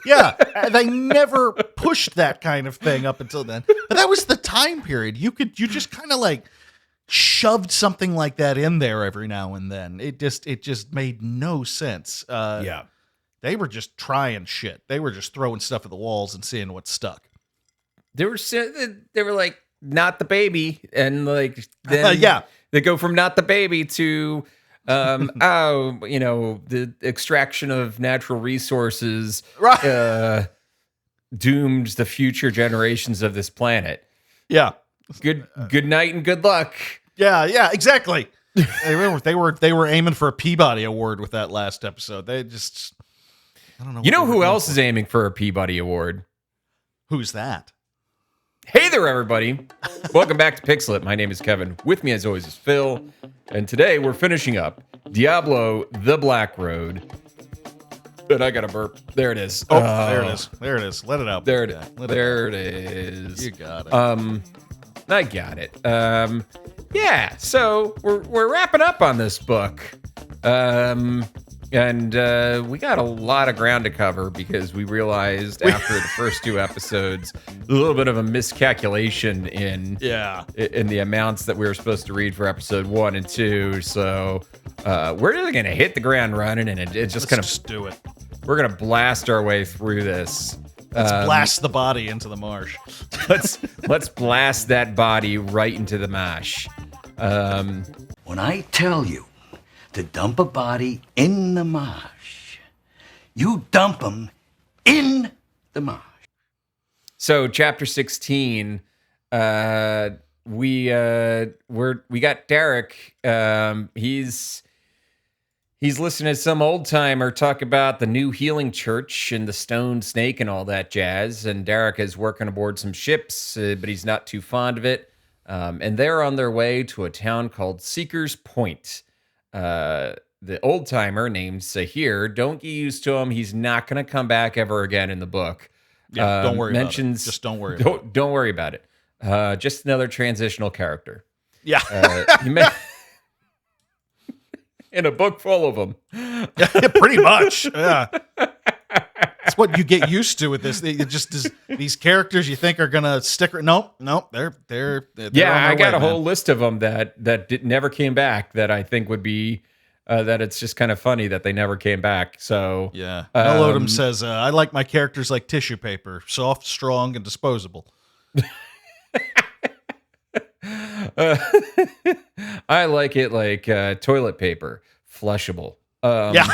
Yeah, they never pushed that kind of thing up until then. But that was the time period. You just kind of like shoved something like that in there every now and then. It just made no sense. Yeah. They were just trying shit. They were just throwing stuff at the walls and seeing what stuck. They were like, not the baby, and like then Yeah. they go from not the baby to the extraction of natural resources Right. doomed the future generations of this planet. Yeah. Good night and good luck. Yeah, exactly. they were aiming for a Peabody Award with that last episode. They just, I don't know. You know who else is aiming for a Peabody Award? Who's that? Hey there, everybody. Welcome back to Pixel It. My name is Kevin. With me, as always, is Phil. And today we're finishing up Diablo, The Black Road. But I got a burp. There it is. Oh, there it is. There it is. Let it out. There it is. You got it. I got it. Yeah, so we're wrapping up on this book. And we got a lot of ground to cover because we realized after the first two episodes a little bit of a miscalculation in the amounts that we were supposed to read for episode 1 and 2. So we're just gonna hit the ground running, and it's just gonna just do it. We're gonna blast our way through this. Let's blast the body into the marsh. let's blast that body right into the mash. When I tell you to dump a body in the marsh, you dump them in the marsh. So chapter 16, we got Derek. He's listening to some old timer talk about the new healing church and the stone snake and all that jazz. And Derek is working aboard some ships, but he's not too fond of it. And they're on their way to a town called Seeker's Point. The old timer named Sahir, don't get used to him. He's not going to come back ever again in the book. Yeah, don't worry about it. Just don't worry about it. Don't worry about it. Just another transitional character. Yeah. In a book full of them. Pretty much. Yeah. That's what you get used to with this. It just is, these characters you think are gonna stick. Nope. They're I got a whole list of them that never came back. That I think would be that it's just kind of funny that they never came back. So yeah, Mel Odom says I like my characters like tissue paper, soft, strong, and disposable. I like it like toilet paper, flushable. Yeah,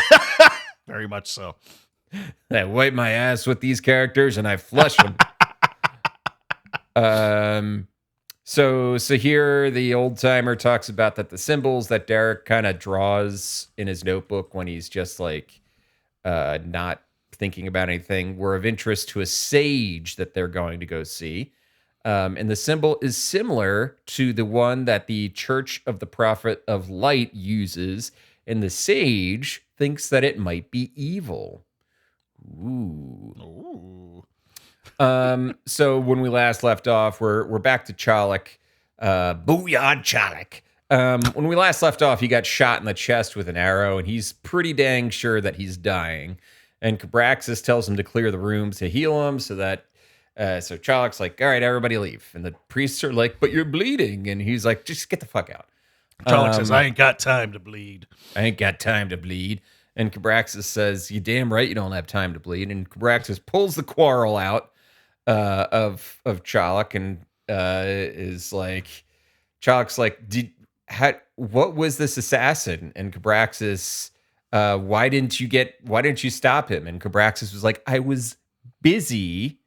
very much so. I wipe my ass with these characters and I flush them. So here the old timer talks about that the symbols that Derek kind of draws in his notebook when he's just like not thinking about anything were of interest to a sage that they're going to go see. And the symbol is similar to the one that the Church of the Prophet of Light uses, and the sage thinks that it might be evil. Ooh. So when we last left off, we're back to Chalak. Booyah, Chalak. When we last left off, he got shot in the chest with an arrow, and he's pretty dang sure that he's dying. And Cabraxis tells him to clear the room to heal him, so Chalak's like, all right, everybody leave. And the priests are like, but you're bleeding. And he's like, just get the fuck out. Chalak says, I ain't got time to bleed. And Cabraxis says, you damn right you don't have time to bleed. And Cabraxis pulls the quarrel out of Chalak and is like, Chalak's like, what was this assassin? And Cabraxis, why didn't you stop him? And Cabraxis was like, I was busy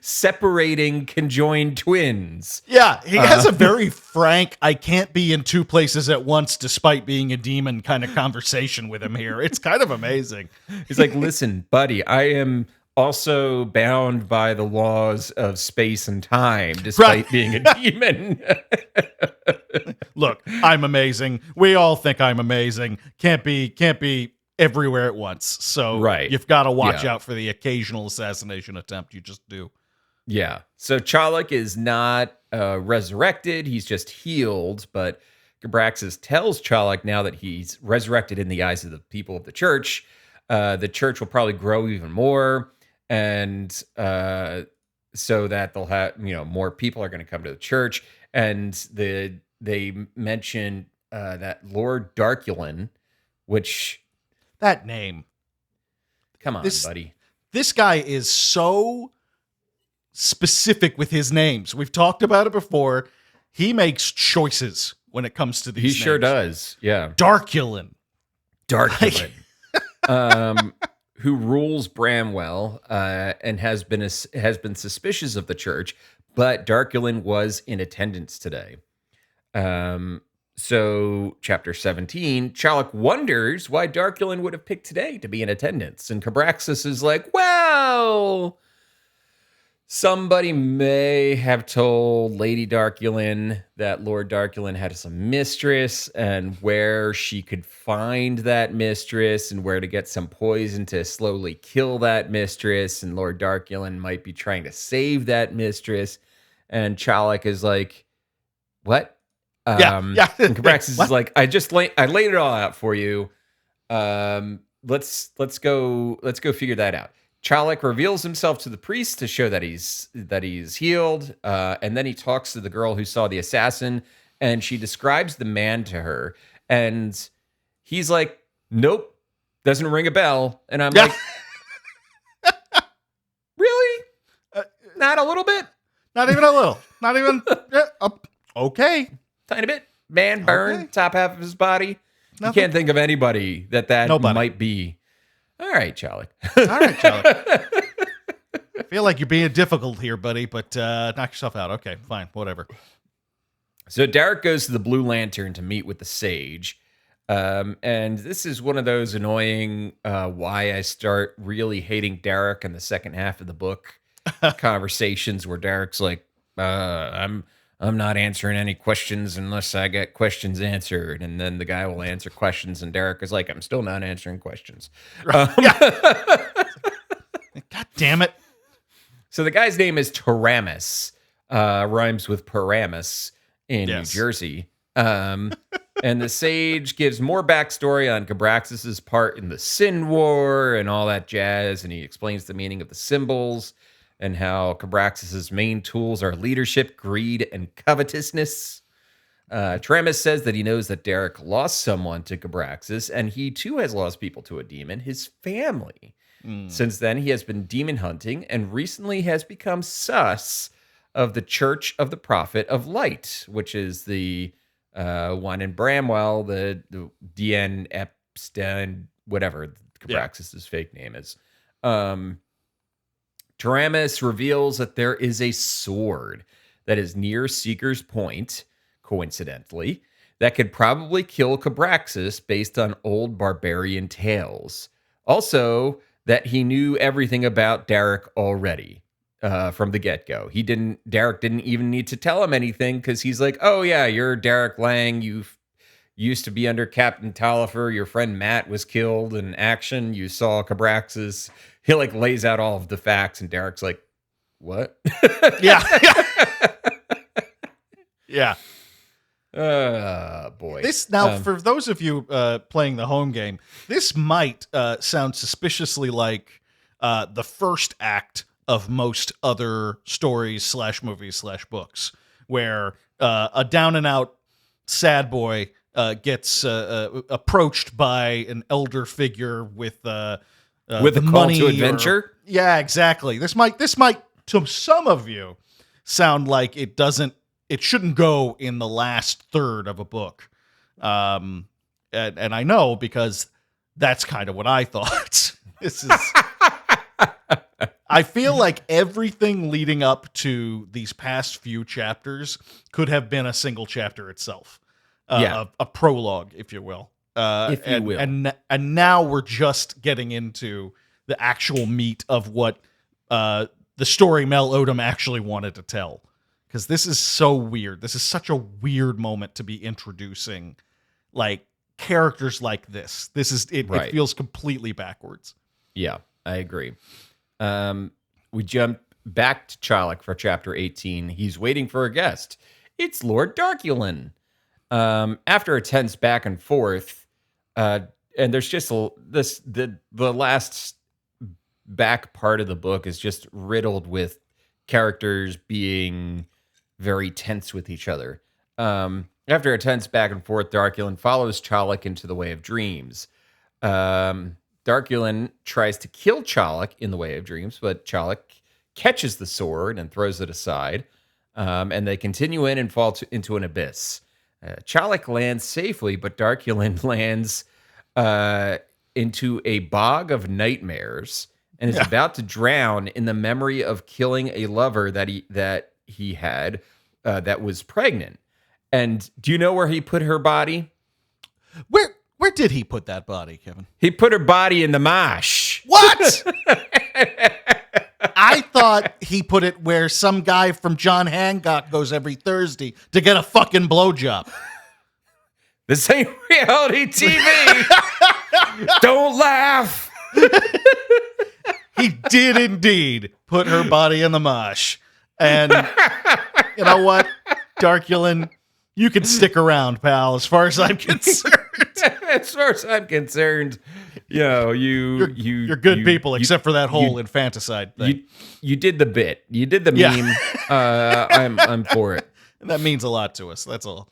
separating conjoined twins. Yeah, he has a very frank, I can't be in two places at once despite being a demon kind of conversation with him here. It's kind of amazing. He's like, listen, buddy, I am also bound by the laws of space and time despite being a demon. Look, I'm amazing. We all think I'm amazing. Can't be everywhere at once. So you've got to watch out for the occasional assassination attempt. You just do. Yeah. So Chalak is not resurrected. He's just healed. But Cabraxis tells Chalak now that he's resurrected in the eyes of the people of the church The church will probably grow even more, and so that they'll have, more people are going to come to the church. And they mention that Lord Darkulin, which, That name. come on, This- buddy. This guy is so specific with his names. We've talked about it before. He makes choices when it comes to these He names. sure does. Yeah. Darkulin. Darkulin. Who rules Bramwell and has been suspicious of the church, but Darkulin was in attendance today. So chapter 17, Charlock wonders why Darkulin would have picked today to be in attendance, and Cabraxus is like, well, somebody may have told Lady Darkulin that Lord Darkulin had some mistress, and where she could find that mistress, and where to get some poison to slowly kill that mistress, and Lord Darkulin might be trying to save that mistress. And Charlock is like, what? Yeah. And Cabraxus What? is like, I laid it all out for you. Let's go figure that out. Charlock reveals himself to the priest to show that he's healed, and then he talks to the girl who saw the assassin, and she describes the man to her, and he's like, "Nope, doesn't ring a bell." And I'm like, "Really? Not a little bit? Not even a little. Not even. Okay. Tiny bit? Man burned, Okay. top half of his body. Nothing. You can't think of anybody that Nobody. might be." All right, Charlock. All right, Charlie. I feel like you're being difficult here, buddy, but knock yourself out. Okay, fine, whatever. So Derek goes to the Blue Lantern to meet with the Sage. And this is one of those annoying why I start really hating Derek in the second half of the book conversations where Derek's like, I'm not answering any questions unless I get questions answered. And then the guy will answer questions, and Derek is like, I'm still not answering questions. God damn it. So the guy's name is Taramis, rhymes with Paramus in Yes. New Jersey. And the Sage gives more backstory on Cabraxus's part in the Sin War and all that jazz, and he explains the meaning of the symbols and how Cabraxus's main tools are leadership, greed, and covetousness. Taramis says that he knows that Derek lost someone to Cabraxus, and he too has lost people to a demon, his family. Since then, he has been demon hunting and recently has become sus of the Church of the Prophet of Light, which is the one in Bramwell, the DN Epstein, whatever Cabraxus's fake name is. Taramis reveals that there is a sword that is near Seeker's Point, coincidentally, that could probably kill Cabraxus based on old barbarian tales. Also, that he knew everything about Derek already from the get-go. Derek didn't even need to tell him anything because he's like, oh yeah, you're Derek Lang. You used to be under Captain Talifer. Your friend Matt was killed in action. You saw Cabraxus. He like lays out all of the facts, and Derek's like, what? Yeah. Yeah. Boy. This now, for those of you playing the home game, this might sound suspiciously like the first act of most other stories / movies / books, where a down and out sad boy gets approached by an elder figure with a call money to adventure. Yeah, exactly. This might to some of you sound like it shouldn't go in the last third of a book. And I know because that's kind of what I thought. This is I feel like everything leading up to these past few chapters could have been a single chapter itself. A prologue, if you will. And now we're just getting into the actual meat of what the story Mel Odom actually wanted to tell. Because this is so weird. This is such a weird moment to be introducing like characters like this. It feels completely backwards. Yeah, I agree. We jump back to Charlock for chapter 18. He's waiting for a guest. It's Lord Darkulin. After a tense back and forth, and there's just the last back part of the book is just riddled with characters being very tense with each other. After a tense back and forth, Darkulin follows Chaluk into the Way of Dreams. Darkulin tries to kill Chaluk in the Way of Dreams, but Chaluk catches the sword and throws it aside. And they continue in and fall into an abyss. Chaluk lands safely, but Darkulin lands into a bog of nightmares and is about to drown in the memory of killing a lover that he had that was pregnant. And do you know where he put her body? Where did he put that body, Kevin? He put her body in the marsh. What? I thought he put it where some guy from John Hancock goes every Thursday to get a fucking blowjob. This ain't reality TV. Don't laugh. He did indeed put her body in the marsh. And you know what, Darkulin, you can stick around, pal, as far as I'm concerned. As far as I'm concerned, you're good people, except for that whole infanticide thing. You did the bit. You did the meme. I'm for it. And that means a lot to us. That's all.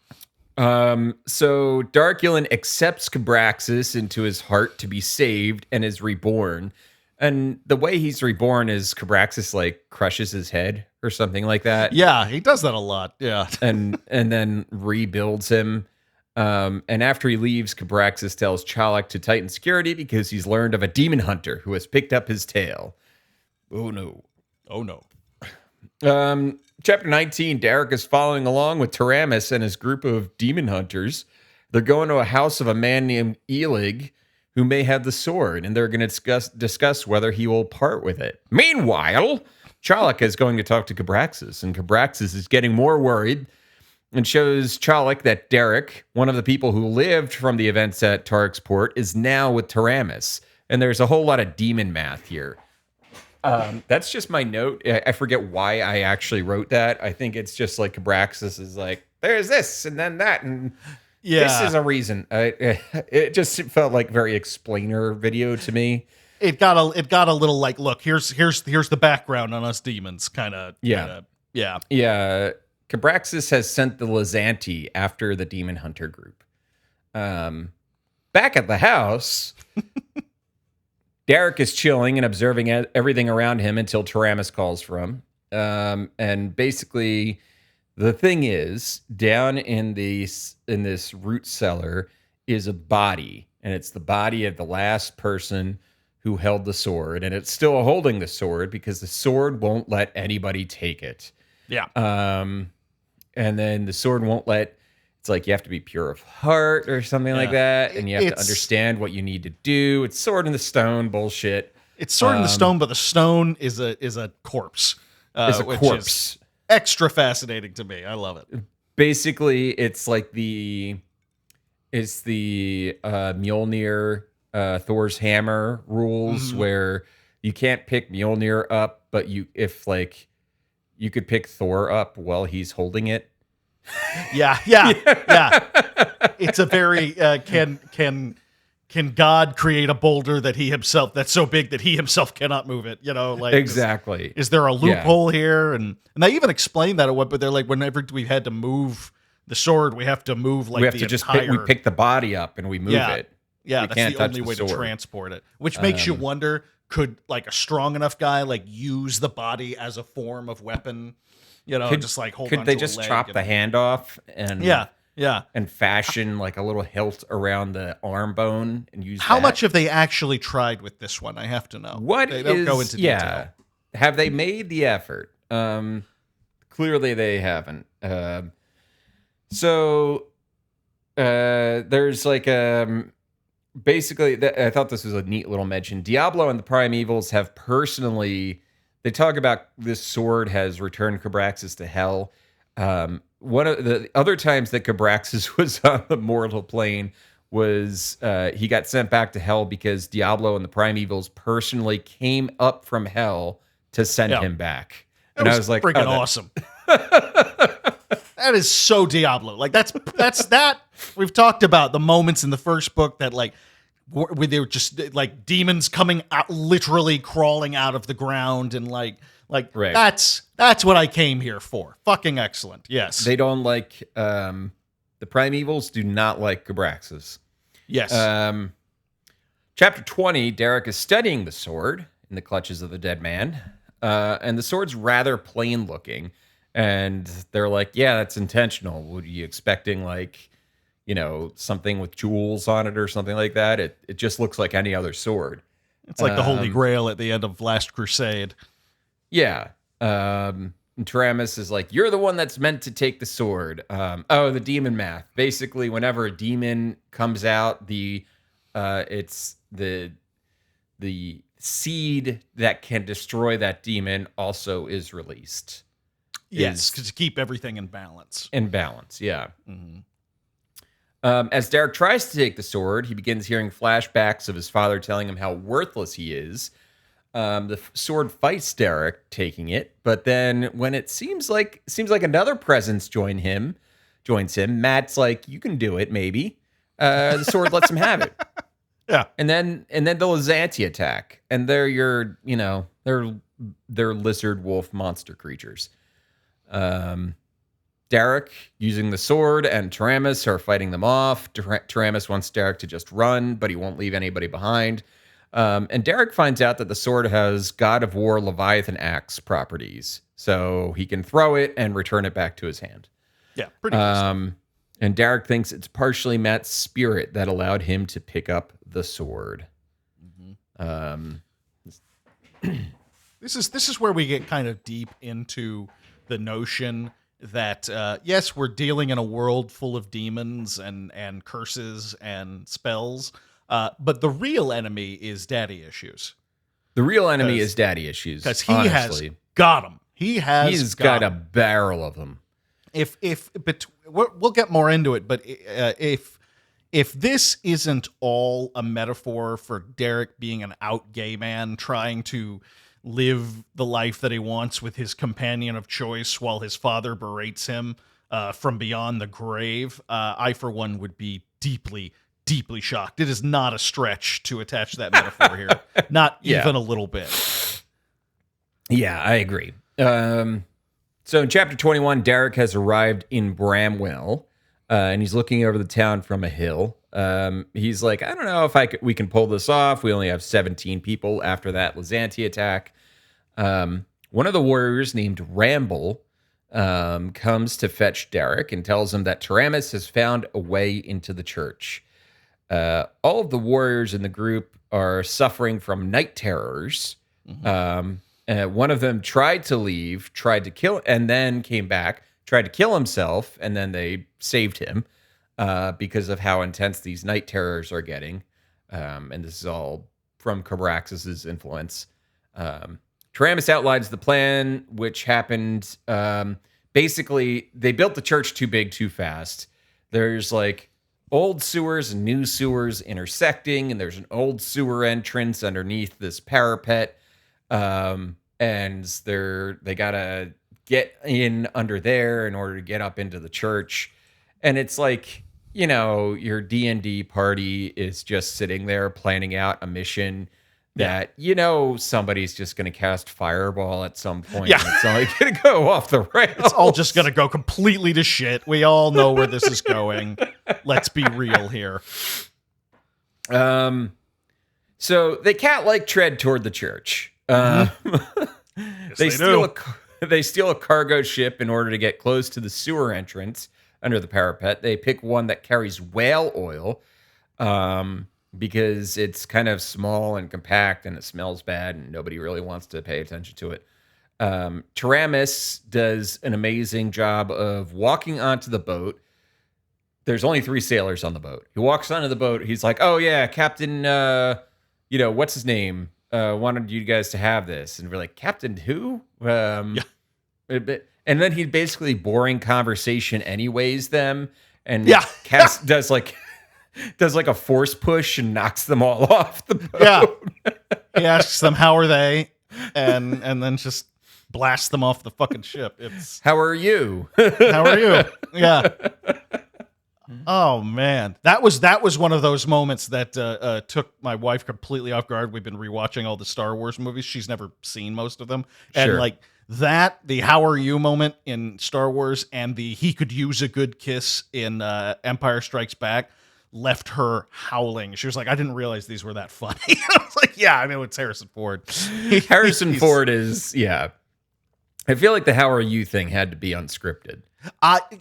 So Darkulin accepts Cabraxis into his heart to be saved and is reborn. And the way he's reborn is Cabraxis like crushes his head or something like that. Yeah, he does that a lot. Yeah. and then rebuilds him. And after he leaves, Cabraxis tells Chaluk to tighten security because he's learned of a demon hunter who has picked up his tail. Oh no. Oh no. Chapter 19, Derek is following along with Taramis and his group of demon hunters. They're going to a house of a man named Elig who may have the sword, and they're going to discuss whether he will part with it. Meanwhile, Chaluk is going to talk to Cabraxis, and Cabraxis is getting more worried and shows Chaluk that Derek, one of the people who lived from the events at Tarek's Port, is now with Taramis. And there's a whole lot of demon math here. That's just my note. I forget why I actually wrote that. I think it's just like Cabraxis is like, there's this and then that, and this is a reason. It just felt like very explainer video to me. It got a little like, look, here's the background on us demons, kind of. Yeah. Cabraxis has sent the Lazanti after the demon hunter group. Back at the house, Derek is chilling and observing everything around him until Taramis calls for him. And basically, the thing is, down in this root cellar is a body, and it's the body of the last person who held the sword, and it's still holding the sword because the sword won't let anybody take it. Yeah. And then the sword won't let. It's like you have to be pure of heart or something like that, and you have to understand what you need to do. It's sword in the stone bullshit. It's sword in the stone, but the stone is a corpse. It's a which corpse. Is extra fascinating to me. I love it. Basically, it's like the Mjolnir, Thor's hammer rules, where you can't pick Mjolnir up, but you could pick Thor up while he's holding it. Yeah. It's a very can God create a boulder that's so big that he himself cannot move it? You know, like exactly. Is there a loophole here? And they even explain that at what, but they're like, whenever we've had to move the sword, we have to move like we pick the body up and we move it. Yeah, we that's the only way to transport it. Which makes you wonder, could like a strong enough guy like use the body as a form of weapon? You know, just like hold on to a leg. Could they just chop the hand off and and fashion like a little hilt around the arm bone and use How much have they actually tried with this one? I have to know. They don't go into detail. Have they made the effort? Clearly they haven't. So there's like basically, I thought this was a neat little mention. Diablo and the Primevals have personally. They talk about this sword has returned Cabraxis to hell. One of the other times that Cabraxis was on the mortal plane was he got sent back to hell because Diablo and the Primevals personally came up from hell to send him back. And I was like, freaking awesome. That is so Diablo. Like that's that we've talked about the moments in the first book that like where they were just like demons coming out, literally crawling out of the ground, and like Right. that's what I came here for. Fucking excellent. Yes. They don't like the primevals do not like Cabraxes. Yes. Chapter 20, Derek is studying the sword in the clutches of the dead man. And the sword's rather plain looking. And they're like, yeah, that's intentional. What are you expecting, like, something with jewels on it or something like that? It just looks like any other sword. It's like the Holy Grail at the end of Last Crusade. Yeah. And Taramis is like, you're the one that's meant to take the sword. The demon math. Basically, whenever a demon comes out, it's the seed that can destroy that demon also is released. Yes, to keep everything in balance. In balance, yeah. Mm-hmm. As Derek tries to take the sword, he begins hearing flashbacks of his father telling him how worthless he is. The sword fights Derek taking it, but then when it seems like another presence joins him, Matt's like, "You can do it, maybe." The sword lets him have it. Yeah, and then the Lizanti attack, and they're lizard wolf monster creatures. Derek using the sword and Taramis are fighting them off. Taramis wants Derek to just run, but he won't leave anybody behind. And Derek finds out that the sword has God of War Leviathan Axe properties, so he can throw it and return it back to his hand. Yeah, pretty easy. And Derek thinks it's partially Matt's spirit that allowed him to pick up the sword. Mm-hmm. This is where we get kind of deep into the notion that yes, we're dealing in a world full of demons and curses and spells, but the real enemy is daddy issues. The real enemy is daddy issues because he has got them. He's got a barrel of them. But we'll get more into it. But if this isn't all a metaphor for Derek being an out gay man trying to live the life that he wants with his companion of choice while his father berates him from beyond the grave, I, for one, would be deeply, deeply shocked. It is not a stretch to attach that metaphor here. Not even a little bit. Yeah, I agree. So in chapter 21, Derek has arrived in Bramwell, and he's looking over the town from a hill. He's like, I don't know if we can pull this off. We only have 17 people after that Lizanti attack. One of the warriors named Ramble comes to fetch Derek and tells him that Taramis has found a way into the church. All of the warriors in the group are suffering from night terrors. Mm-hmm. One of them tried to leave, tried to kill, and then came back, tried to kill himself, and then they saved him because of how intense these night terrors are getting. And this is all from Cabraxes' influence. Taramis outlines the plan, which happened. Basically, they built the church too big, too fast. There's like old sewers and new sewers intersecting, and there's an old sewer entrance underneath this parapet. And they gotta get in under there in order to get up into the church. And it's like, your D&D party is just sitting there planning out a mission that, somebody's just going to cast fireball at some point. Yeah. It's all going to go off the rails. It's all just going to go completely to shit. We all know where this is going. Let's be real here. So they cat-like tread toward the church. Yes, they steal a cargo ship in order to get close to the sewer entrance under the parapet. They pick one that carries whale oil because it's kind of small and compact and it smells bad and nobody really wants to pay attention to it. Taramis does an amazing job of walking onto the boat. There's only 3 sailors on the boat. He walks onto the boat. He's like, oh, yeah, Captain, what's his name? Wanted you guys to have this. And we're like, Captain who? And then he basically boring conversation anyways them. And does like a force push and knocks them all off the boat. Yeah. He asks them, how are they? And then just blasts them off the fucking ship. It's how are you? How are you? Yeah. Oh man, that was one of those moments that took my wife completely off guard. We've been rewatching all the Star Wars movies. She's never seen most of them, and Sure. like that, the "How are you" moment in Star Wars, and the "He could use a good kiss" in Empire Strikes Back, left her howling. She was like, "I didn't realize these were that funny." I was like, "Yeah, I know it's Harrison Ford." Harrison Ford is, yeah. I feel like the "How are you" thing had to be unscripted.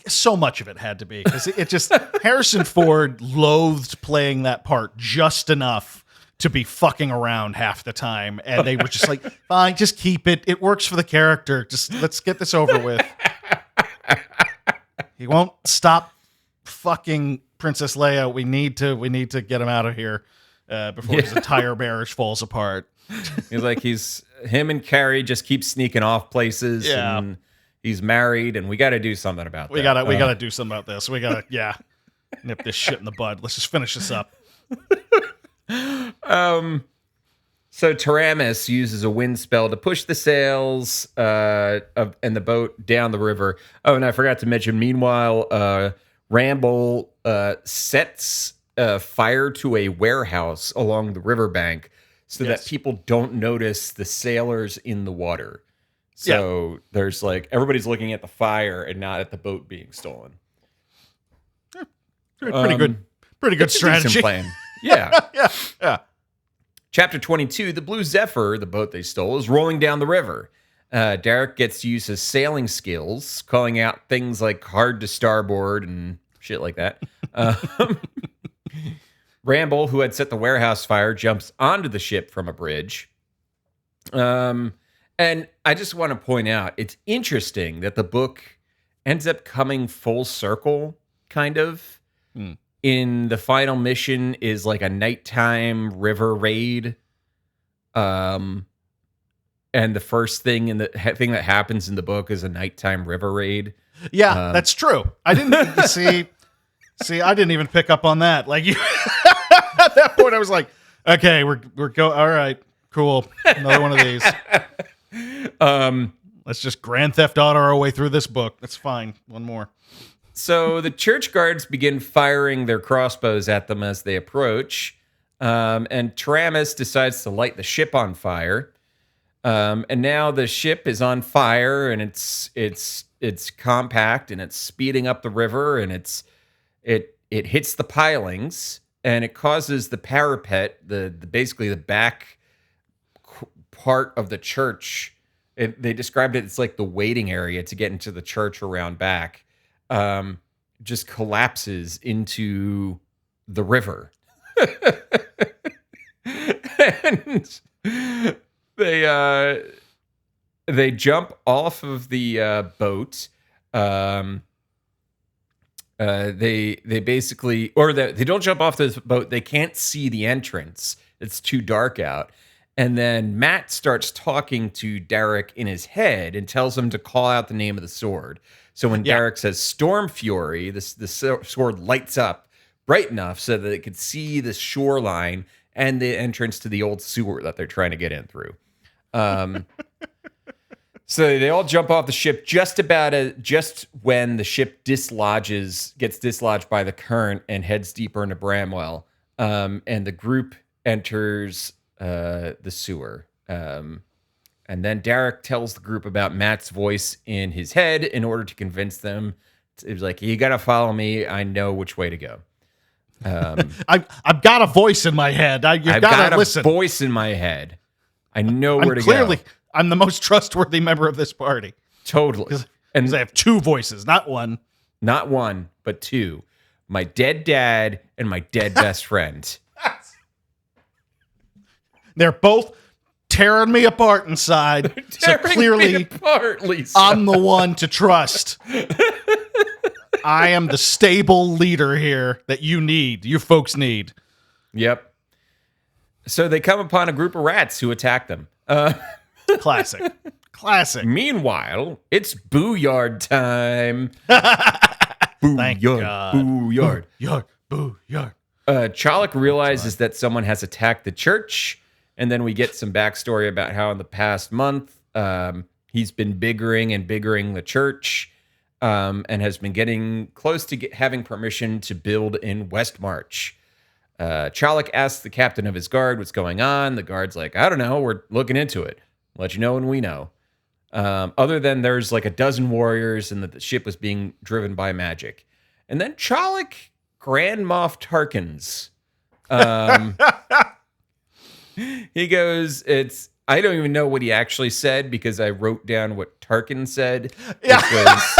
So much of it had to be, because it just Harrison Ford loathed playing that part just enough to be fucking around half the time, and they were just like, "Fine, just keep it. It works for the character. Just let's get this over with." He won't stop fucking Princess Leia. We need to get him out of here before his entire marriage falls apart. He's like, him and Carrie just keep sneaking off places. Yeah. And he's married, and we got to do something about that. We gotta do something about this. We gotta nip this shit in the bud. Let's just finish this up. So Taramis uses a wind spell to push the sails and the boat down the river. Oh, and I forgot to mention, meanwhile, Ramble sets fire to a warehouse along the riverbank so that people don't notice the sailors in the water. So there's like, everybody's looking at the fire and not at the boat being stolen. Pretty good strategy. Plan. Yeah. Yeah. Chapter 22, the Blue Zephyr, the boat they stole, is rolling down the river. Derek gets to use his sailing skills, calling out things like hard to starboard and shit like that. Ramble, who had set the warehouse fire, jumps onto the ship from a bridge. And I just want to point out, it's interesting that the book ends up coming full circle, kind of. In the final mission is like a nighttime river raid. And the first thing thing that happens in the book is a nighttime river raid. Yeah, that's true. I didn't see. I didn't even pick up on that. Like you, at that point, I was like, "Okay, we're go. All right, cool. Another one of these. Let's just Grand Theft Auto our way through this book. That's fine. One more." So the church guards begin firing their crossbows at them as they approach, and Taramis decides to light the ship on fire. And now the ship is on fire, and it's compact, and it's speeding up the river, and it hits the pilings, and it causes the parapet, the basically the back part of the church. They described it as like the waiting area to get into the church around back. Just collapses into the river. And they jump off of the boat. They basically, or they don't jump off the boat. They can't see the entrance. It's too dark out. And then Matt starts talking to Derek in his head and tells him to call out the name of the sword. So when Derek says Storm Fury, the sword lights up bright enough so that it could see the shoreline and the entrance to the old sewer that they're trying to get in through. So they all jump off the ship just when the ship gets dislodged by the current and heads deeper into Bramwell. And the group enters the sewer. And then Derek tells the group about Matt's voice in his head in order to convince them. It was like, you got to follow me. I know which way to go. I've got a voice in my head. I've got a voice in my head. I know where to go. I'm the most trustworthy member of this party. Totally. And I have two voices, not one. Not one, but two. My dead dad and my dead best friend. They're both tearing me apart inside. So clearly, I'm the one to trust. I am the stable leader here that you folks need. Yep. So they come upon a group of rats who attack them. Classic. Meanwhile, it's Booyard time. Thank God. Booyard. Booyard. Chalik realizes that someone has attacked the church. And then we get some backstory about how in the past month, he's been biggering the church. and has been getting close to having permission to build in Westmarch. Challeck asks the captain of his guard what's going on. The guard's like, I don't know. We're looking into it. Let you know when we know. Other than there's like a dozen warriors and that the ship was being driven by magic. And then Challeck Grand Moff Tarkins. He goes, I don't even know what he actually said because I wrote down what Tarkin said. Yeah. Which was,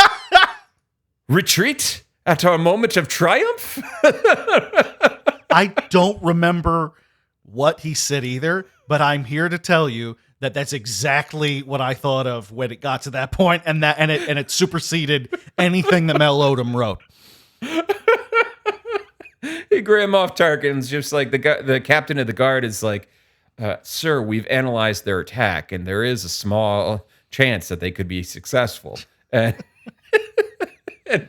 retreat at our moment of triumph? I don't remember what he said either, but I'm here to tell you that that's exactly what I thought of when it got to that point, and it superseded anything that Mel Odom wrote. Grand Moff Tarkin's just like the captain of the guard is like, sir, we've analyzed their attack, and there is a small chance that they could be successful. And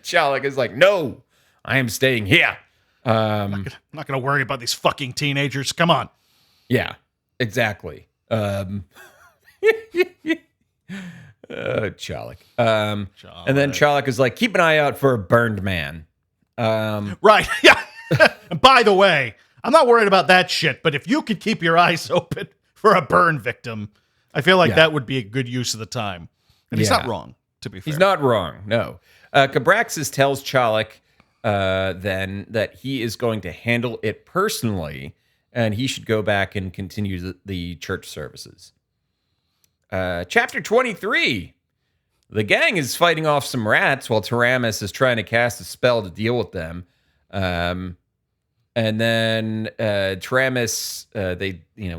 Challeck is like, no, I am staying here. I'm not going to worry about these fucking teenagers. Come on. Yeah, exactly. Challeck. And then Challeck is like, keep an eye out for a burned man. Right. Yeah. And by the way, I'm not worried about that shit, but if you could keep your eyes open for a burn victim, I feel like that would be a good use of the time. And he's not wrong, to be fair. He's not wrong, no. Cabraxis tells Challeck then that he is going to handle it personally, and he should go back and continue the church services. Chapter 23. The gang is fighting off some rats while Taramis is trying to cast a spell to deal with them. And then Taramis,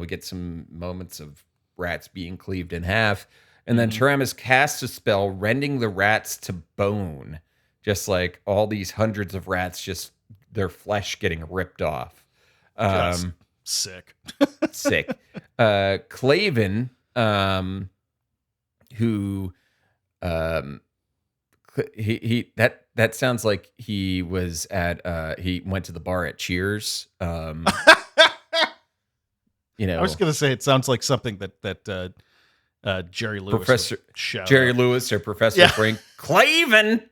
we get some moments of rats being cleaved in half. And then Taramis casts a spell, rending the rats to bone. Just like all these hundreds of rats, just their flesh getting ripped off. Sick. Sick. Claven, who that sounds like he was at he went to the bar at Cheers. I was gonna say it sounds like something that Jerry Lewis, Professor Jerry Lewis or Professor Frank Claven.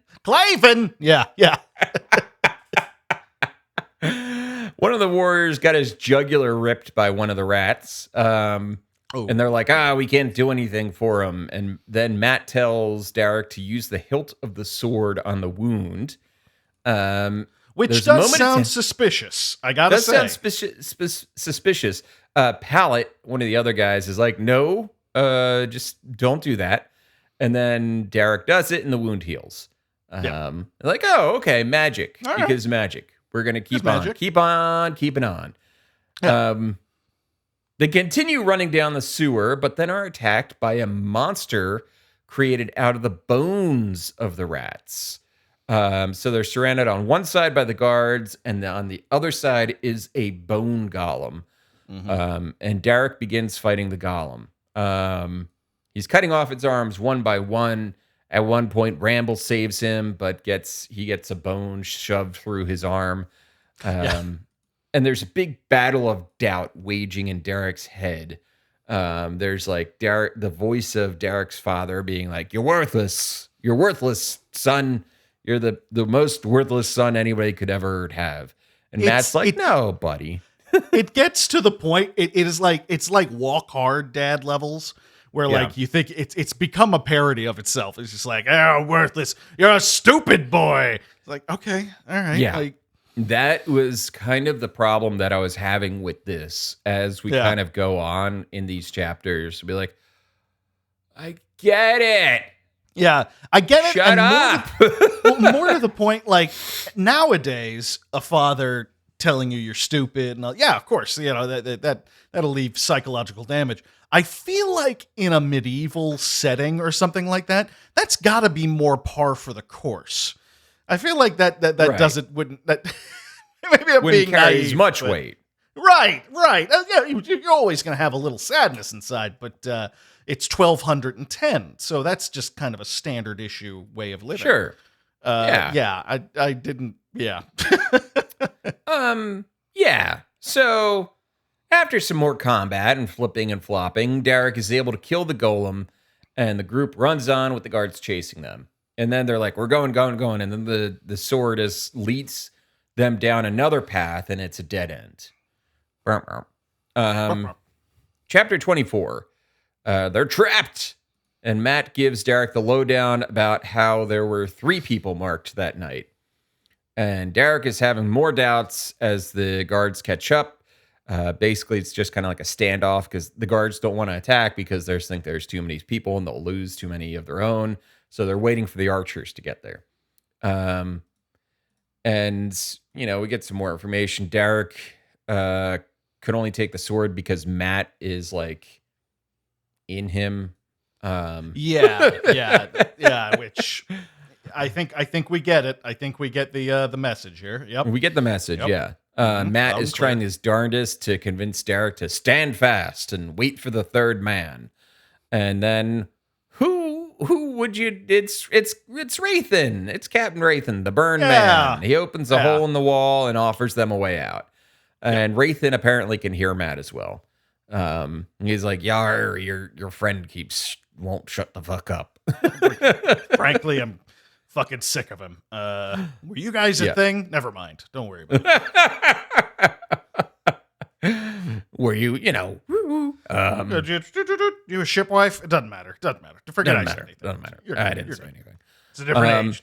Yeah. One of the warriors got his jugular ripped by one of the rats. And they're like, we can't do anything for him. And then Matt tells Derek to use the hilt of the sword on the wound. Which does sound suspicious, I gotta say. Sound suspicious. Pallet, one of the other guys, is like, no, just don't do that. And then Derek does it and the wound heals. Like, oh, okay, magic. All because right. Magic. We're going to keep on keeping on. Yeah. They continue running down the sewer, but then are attacked by a monster created out of the bones of the rats. So they're surrounded on one side by the guards, and on the other side is a bone golem. Mm-hmm. And Derek begins fighting the golem. He's cutting off its arms one by one. At one point, Ramble saves him, but he gets a bone shoved through his arm. And there's a big battle of doubt waging in Derek's head. There's like the voice of Derek's father being like, "You're worthless. You're worthless, son. You're the most worthless son anybody could ever have." And Matt's like, "No, buddy." It gets to the point. It's like Walk Hard Dad levels. Where like you think it's become a parody of itself. It's just like, oh, worthless. You're a stupid boy. It's like, okay, all right. Yeah. That was kind of the problem that I was having with this as we kind of go on in these chapters. Be like, I get it. Yeah, I get it. Shut up. More to the point, like nowadays, a father telling you you're stupid, and of course, that'll leave psychological damage. I feel like in a medieval setting or something like that, that's got to be more par for the course. I feel like that right. wouldn't maybe I'm being carry naive, as much weight. Right. You're always going to have a little sadness inside, but it's 1210, so that's just kind of a standard issue way of living. Sure. I didn't. Yeah. Yeah. So after some more combat and flipping and flopping, Derek is able to kill the golem, and the group runs on with the guards chasing them. And then they're like, we're going. And then the sword leads them down another path, and it's a dead end. Chapter 24. They're trapped. And Matt gives Derek the lowdown about how there were 3 people marked that night. And Derek is having more doubts as the guards catch up. Basically, it's just kind of like a standoff because the guards don't want to attack because they think there's too many people and they'll lose too many of their own. So they're waiting for the archers to get there. And, we get some more information. Derek could only take the sword because Matt is like in him. Yeah. Which I think we get it. I think we get the message here. Yep. We get the message. Yep. Yeah. Matt is trying his darndest to convince Derek to stand fast and wait for the third man. And then who would you? It's Rathan. It's Captain Rathan, the burn man. He opens a hole in the wall and offers them a way out. And Rathan apparently can hear Matt as well. He's like, "Yar, your friend won't shut the fuck up." Frankly, I'm fucking sick of him. Were you guys a thing? Never mind. Don't worry about it. Were you, you a shipwife? It doesn't matter. Forget I said anything. Doesn't matter. I didn't say anything. It's a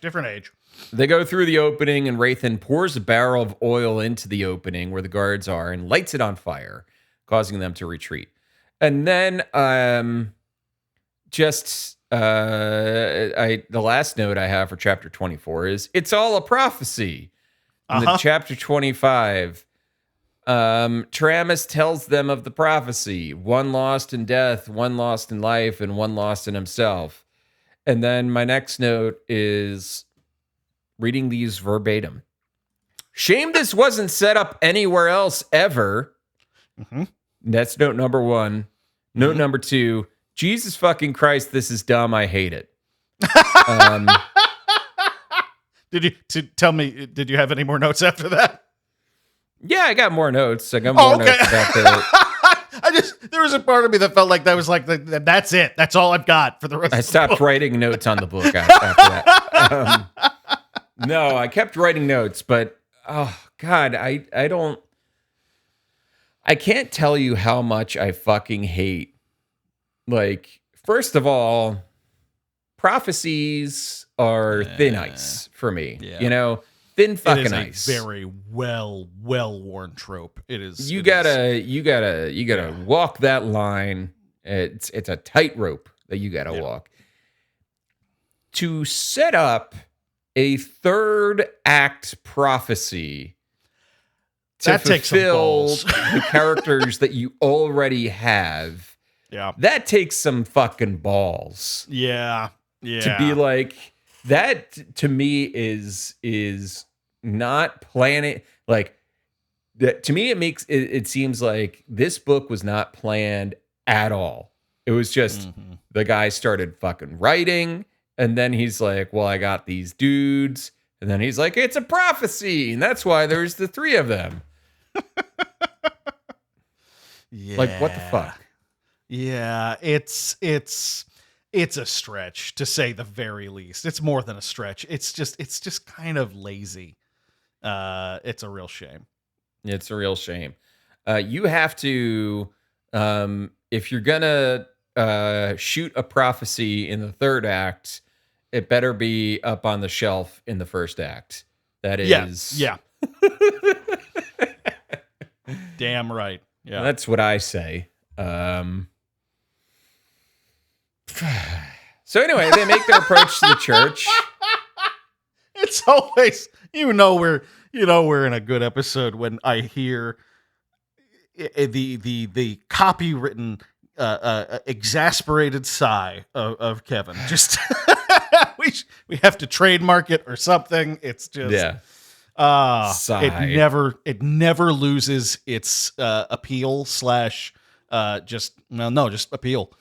different age. They go through the opening, and Rathan pours a barrel of oil into the opening where the guards are and lights it on fire, causing them to retreat. And then the last note I have for chapter 24 is it's all a prophecy. In the chapter 25, Tramus tells them of the prophecy: one lost in death, one lost in life, and one lost in himself. And then my next note is reading these verbatim. Shame this wasn't set up anywhere else ever. Mm-hmm. That's note number 1. Note number 2, Jesus fucking Christ, this is dumb. I hate it. Did you have any more notes after that? Yeah, I got more notes. I got more notes about there was a part of me that felt like that was like, that's it. That's all I've got for the rest of the book. I stopped writing notes on the book after that. No, I kept writing notes, but oh God, I can't tell you how much I fucking hate. Like, first of all, prophecies are thin ice for me. Yeah. Thin fucking ice. It is a very well-worn trope. It is. You gotta walk that line. It's a tightrope that you gotta walk. To set up a third act prophecy to fulfill the characters that you already have. Yeah. That takes some fucking balls. Yeah. Yeah. To be like, that to me is not planning. Like, that to me, it seems like this book was not planned at all. It was just the guy started fucking writing, and then he's like, well, I got these dudes. And then he's like, it's a prophecy. And that's why there's the 3 of them. Yeah. Like, what the fuck? Yeah, it's a stretch, to say the very least. It's more than a stretch. It's just kind of lazy. It's a real shame. It's a real shame. You have to, if you're gonna shoot a prophecy in the third act, it better be up on the shelf in the first act. That is, yeah. Damn right. Yeah, that's what I say. So anyway, they make their approach to the church. It's always, we're in a good episode when I hear the copywritten exasperated sigh of Kevin. Just we have to trademark it or something. It's just sigh. It never loses its appeal / just appeal.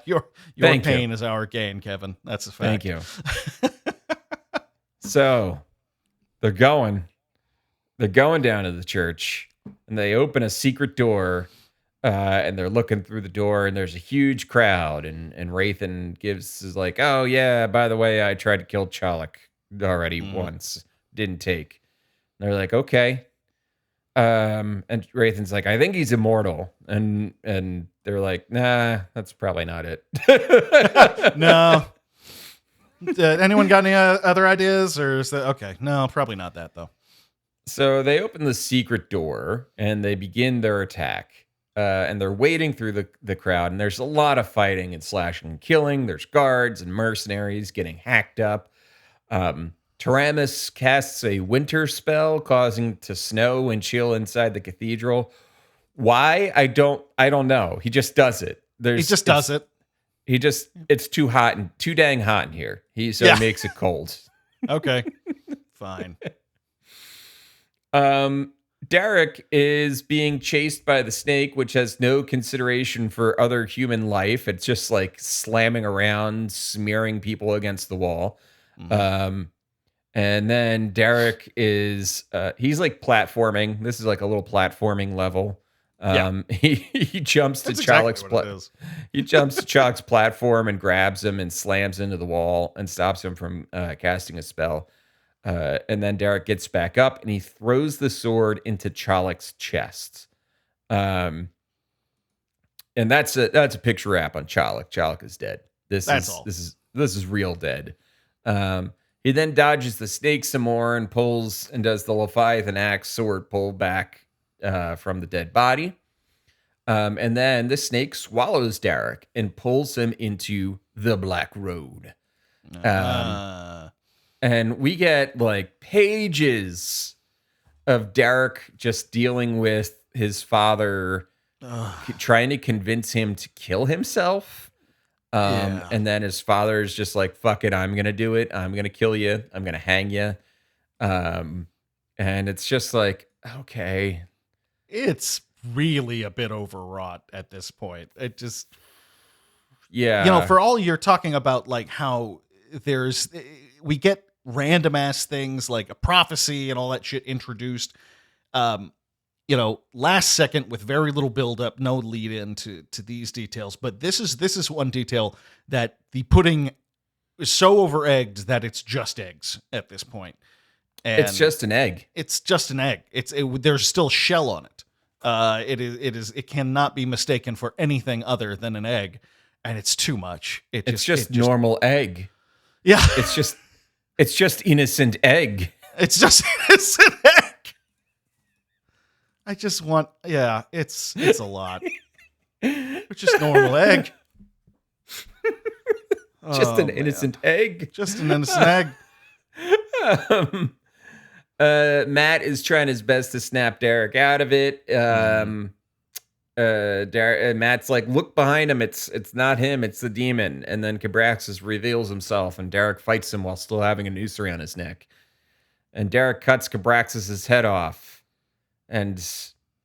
Your pain is our gain, Kevin. That's a fact. Thank you. So they're going down to the church, and they open a secret door, And they're looking through the door, and there's a huge crowd. And Rathan is like, oh, yeah, by the way, I tried to kill Chalak already once. Didn't take. And they're like, okay. And Rathan's like, I think he's immortal. And they're like, nah, that's probably not it. No. Anyone got any other ideas? Or is that okay? No, probably not that, though. So they open the secret door and they begin their attack. And they're wading through the crowd, and there's a lot of fighting and slashing and killing. There's guards and mercenaries getting hacked up. Taramis casts a winter spell, causing it to snow and chill inside the cathedral. Why? I don't know. He just does it. He just does it. It's too hot and too dang hot in here. He makes it cold. Okay. Fine. Derek is being chased by the snake, which has no consideration for other human life. It's just like slamming around, smearing people against the wall. And then Derek is he's like platforming. This is like a little platforming level. He jumps to Chalak's he jumps to Chalak's platform and grabs him and slams into the wall and stops him from casting a spell. And then Derek gets back up and he throws the sword into Chalak's chest. And that's a picture wrap on Chalak. Chalak is dead. This is real dead. He then dodges the snake some more and pulls and does the Leviathan axe sword pull back from the dead body. And then the snake swallows Derek and pulls him into the Black Road. And we get like pages of Derek just dealing with his father, trying to convince him to kill himself. And then his father is just like, fuck it, I'm going to do it. I'm going to kill you. I'm going to hang you. And it's just like, okay. It's really a bit overwrought at this point. It just, yeah. For all you're talking about, like how we get random ass things like a prophecy and all that shit introduced, last second with very little build up, no lead in to these details. But this is one detail that the pudding is so over egged that it's just eggs at this point. And it's just an egg. It's just an egg. There's still shell on it. It cannot be mistaken for anything other than an egg, and it's too much. It's just normal egg. Yeah. It's just innocent egg. It's just innocent egg. I just want, it's a lot. It's just normal egg. Just an innocent egg. Just an innocent egg. Matt is trying his best to snap Derek out of it. Matt's like, look behind him. It's not him. It's the demon. And then Cabraxis reveals himself, and Derek fights him while still having a noose around his neck. And Derek cuts Cabraxis' head off, and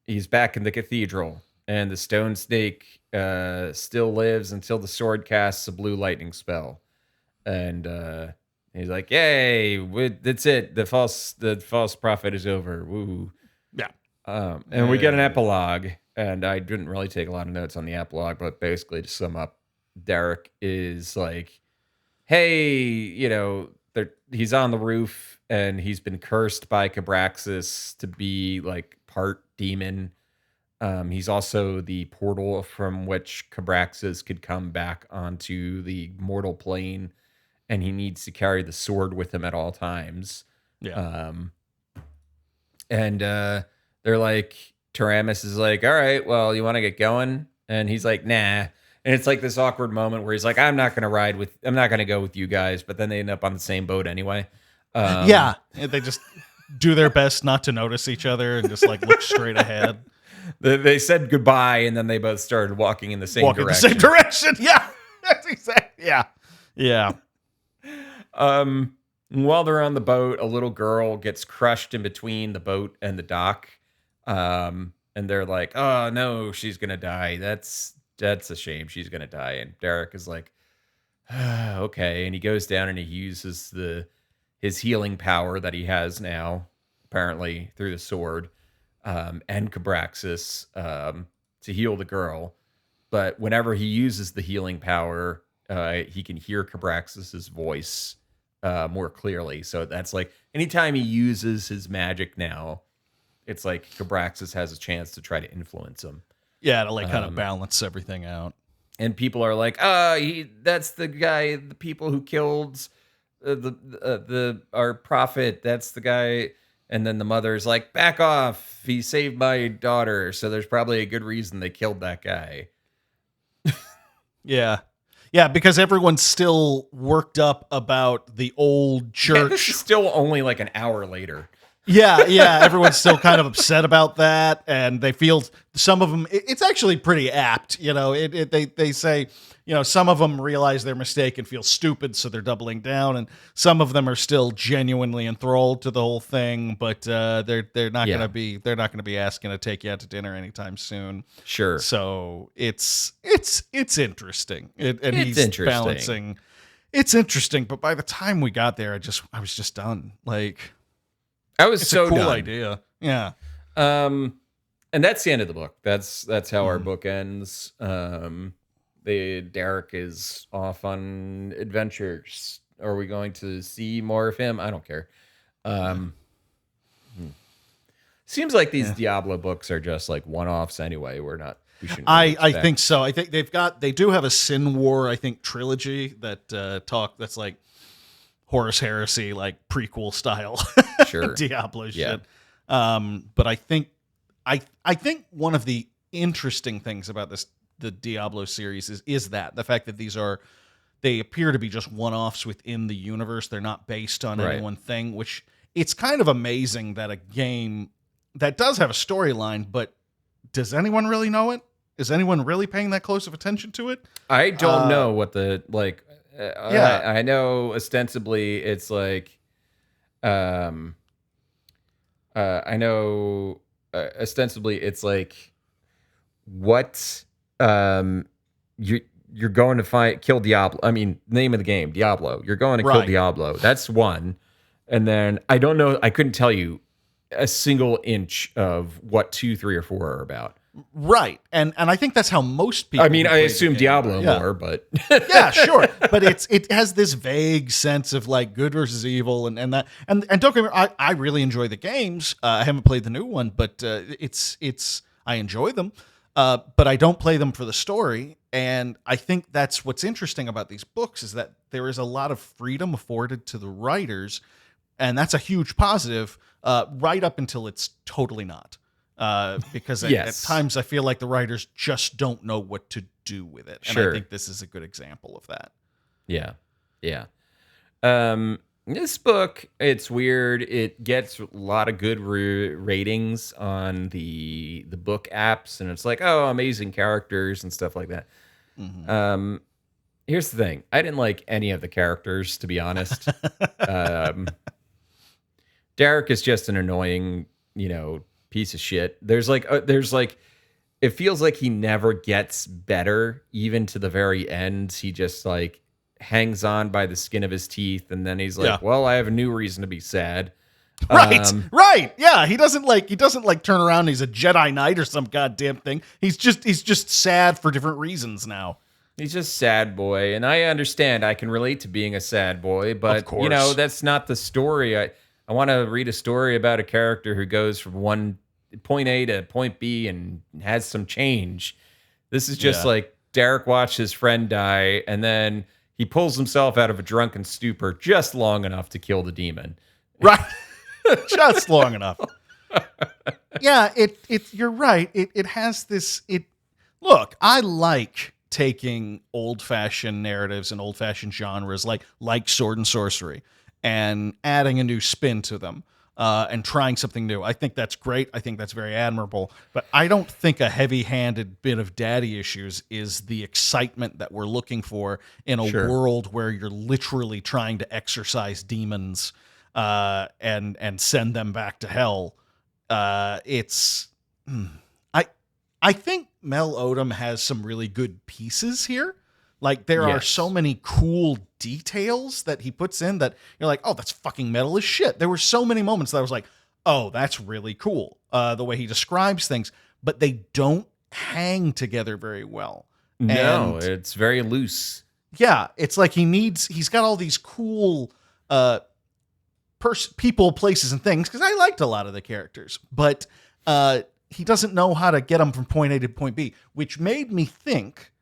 he's back in the cathedral. And the stone snake still lives until the sword casts a blue lightning spell. And he's like, "Yay! That's it. The false prophet is over." Woo! Yeah. And we get an epilogue. And I didn't really take a lot of notes on the epilogue, but basically to sum up, Derek is like, "Hey, he's on the roof and he's been cursed by Cabraxis to be like part demon. He's also the portal from which Cabraxis could come back onto the mortal plane, and he needs to carry the sword with him at all times." Yeah. And they're like, Taramis is like, "All right, well, you want to get going?" And he's like, "Nah." And it's like this awkward moment where he's like, I'm not going to go with you guys. But then they end up on the same boat anyway. Yeah. They just do their best not to notice each other and just like look straight ahead. They said goodbye, and then they both started walking in the same direction. The same direction. Yeah. That's exactly. Yeah. Yeah. While they're on the boat, a little girl gets crushed in between the boat and the dock. And they're like, "Oh no, she's gonna die. That's a shame. She's gonna die." And Derek is like, "Okay." And he goes down and he uses his healing power that he has now, apparently through the sword, and Cabraxis, to heal the girl. But whenever he uses the healing power, he can hear Cabraxis's voice more clearly. So that's like anytime he uses his magic now, it's like Cabraxis has a chance to try to influence him. Yeah, to like kind of balance everything out. And people are like, that's the guy, the people who killed our prophet. That's the guy. And then the mother's like, back off. He saved my daughter. So there's probably a good reason they killed that guy. Yeah. Yeah, because everyone's still worked up about the old church. Yeah, this is still only like an hour later. Yeah, everyone's still kind of upset about that, and they feel some of them. It's actually pretty apt, They say, some of them realize their mistake and feel stupid, so they're doubling down, and some of them are still genuinely enthralled to the whole thing, but they're not going to be asking to take you out to dinner anytime soon. Sure. So it's interesting, and It's he's interesting. balancing. It's interesting, but by the time we got there, I was just done. Like. I was It's so a cool done. idea. Yeah. And that's the end of the book. That's how our book ends. Derek is off on adventures. Are we going to see more of him? I don't care. Seems like these Diablo books are just like one-offs anyway. We shouldn't. Really I think so. I think they do have a Sin War, I think, trilogy that's like Horus Heresy, like prequel style Sure. Diablo shit. Yeah. But I think one of the interesting things about the Diablo series is that the fact that they appear to be just one-offs within the universe. They're not based on any one thing, which it's kind of amazing that a game that does have a storyline, but does anyone really know it? Is anyone really paying that close of attention to it? I don't know what the like. I know ostensibly it's like, I know ostensibly it's like what you're going to kill Diablo. I mean, name of the game, Diablo. You're going to kill Diablo. That's one. And then I don't know. I couldn't tell you a single inch of what 2, 3, or 4 are about. Right. And I think that's how most people. I mean, I assume Diablo more, but yeah, sure. But it has this vague sense of like good versus evil and that and don't get me wrong, I really enjoy the games. I haven't played the new one, but I enjoy them. But I don't play them for the story. And I think that's what's interesting about these books is that there is a lot of freedom afforded to the writers, and that's a huge positive, right up until it's totally not. Because at times I feel like the writers just don't know what to do with it. And I think this is a good example of that. Yeah. Yeah. This book, it's weird. It gets a lot of good ratings on the book apps, and it's like, oh, amazing characters and stuff like that. Mm-hmm. Here's the thing. I didn't like any of the characters, to be honest. Derek is just an annoying, piece of shit. There's like it feels like he never gets better, even to the very end. He just like hangs on by the skin of his teeth, and then he's like, well, I have a new reason to be sad. Right. Yeah. He doesn't turn around and he's a Jedi Knight or some goddamn thing. He's just sad for different reasons now. He's just sad boy. And I understand, I can relate to being a sad boy, but that's not the story. I want to read a story about a character who goes from point A to point B and has some change. This is just like Derek watched his friend die, and then he pulls himself out of a drunken stupor just long enough to kill the demon. Right. Just long enough. Yeah, you're right. It has this look, I like taking old-fashioned narratives and old-fashioned genres like sword and sorcery and adding a new spin to them. And trying something new. I think that's great. I think that's very admirable. But I don't think a heavy-handed bit of daddy issues is the excitement that we're looking for in a world where you're literally trying to exorcise demons and send them back to hell. I think Mel Odom has some really good pieces here. Like, there are so many cool details that he puts in that you're like, oh, that's fucking metal as shit. There were so many moments that I was like, oh, that's really cool, the way he describes things. But they don't hang together very well. No, And it's very loose. yeah, it's like he's got all these cool people, places, and things, because I liked a lot of the characters, but he doesn't know how to get them from point A to point B, which made me think,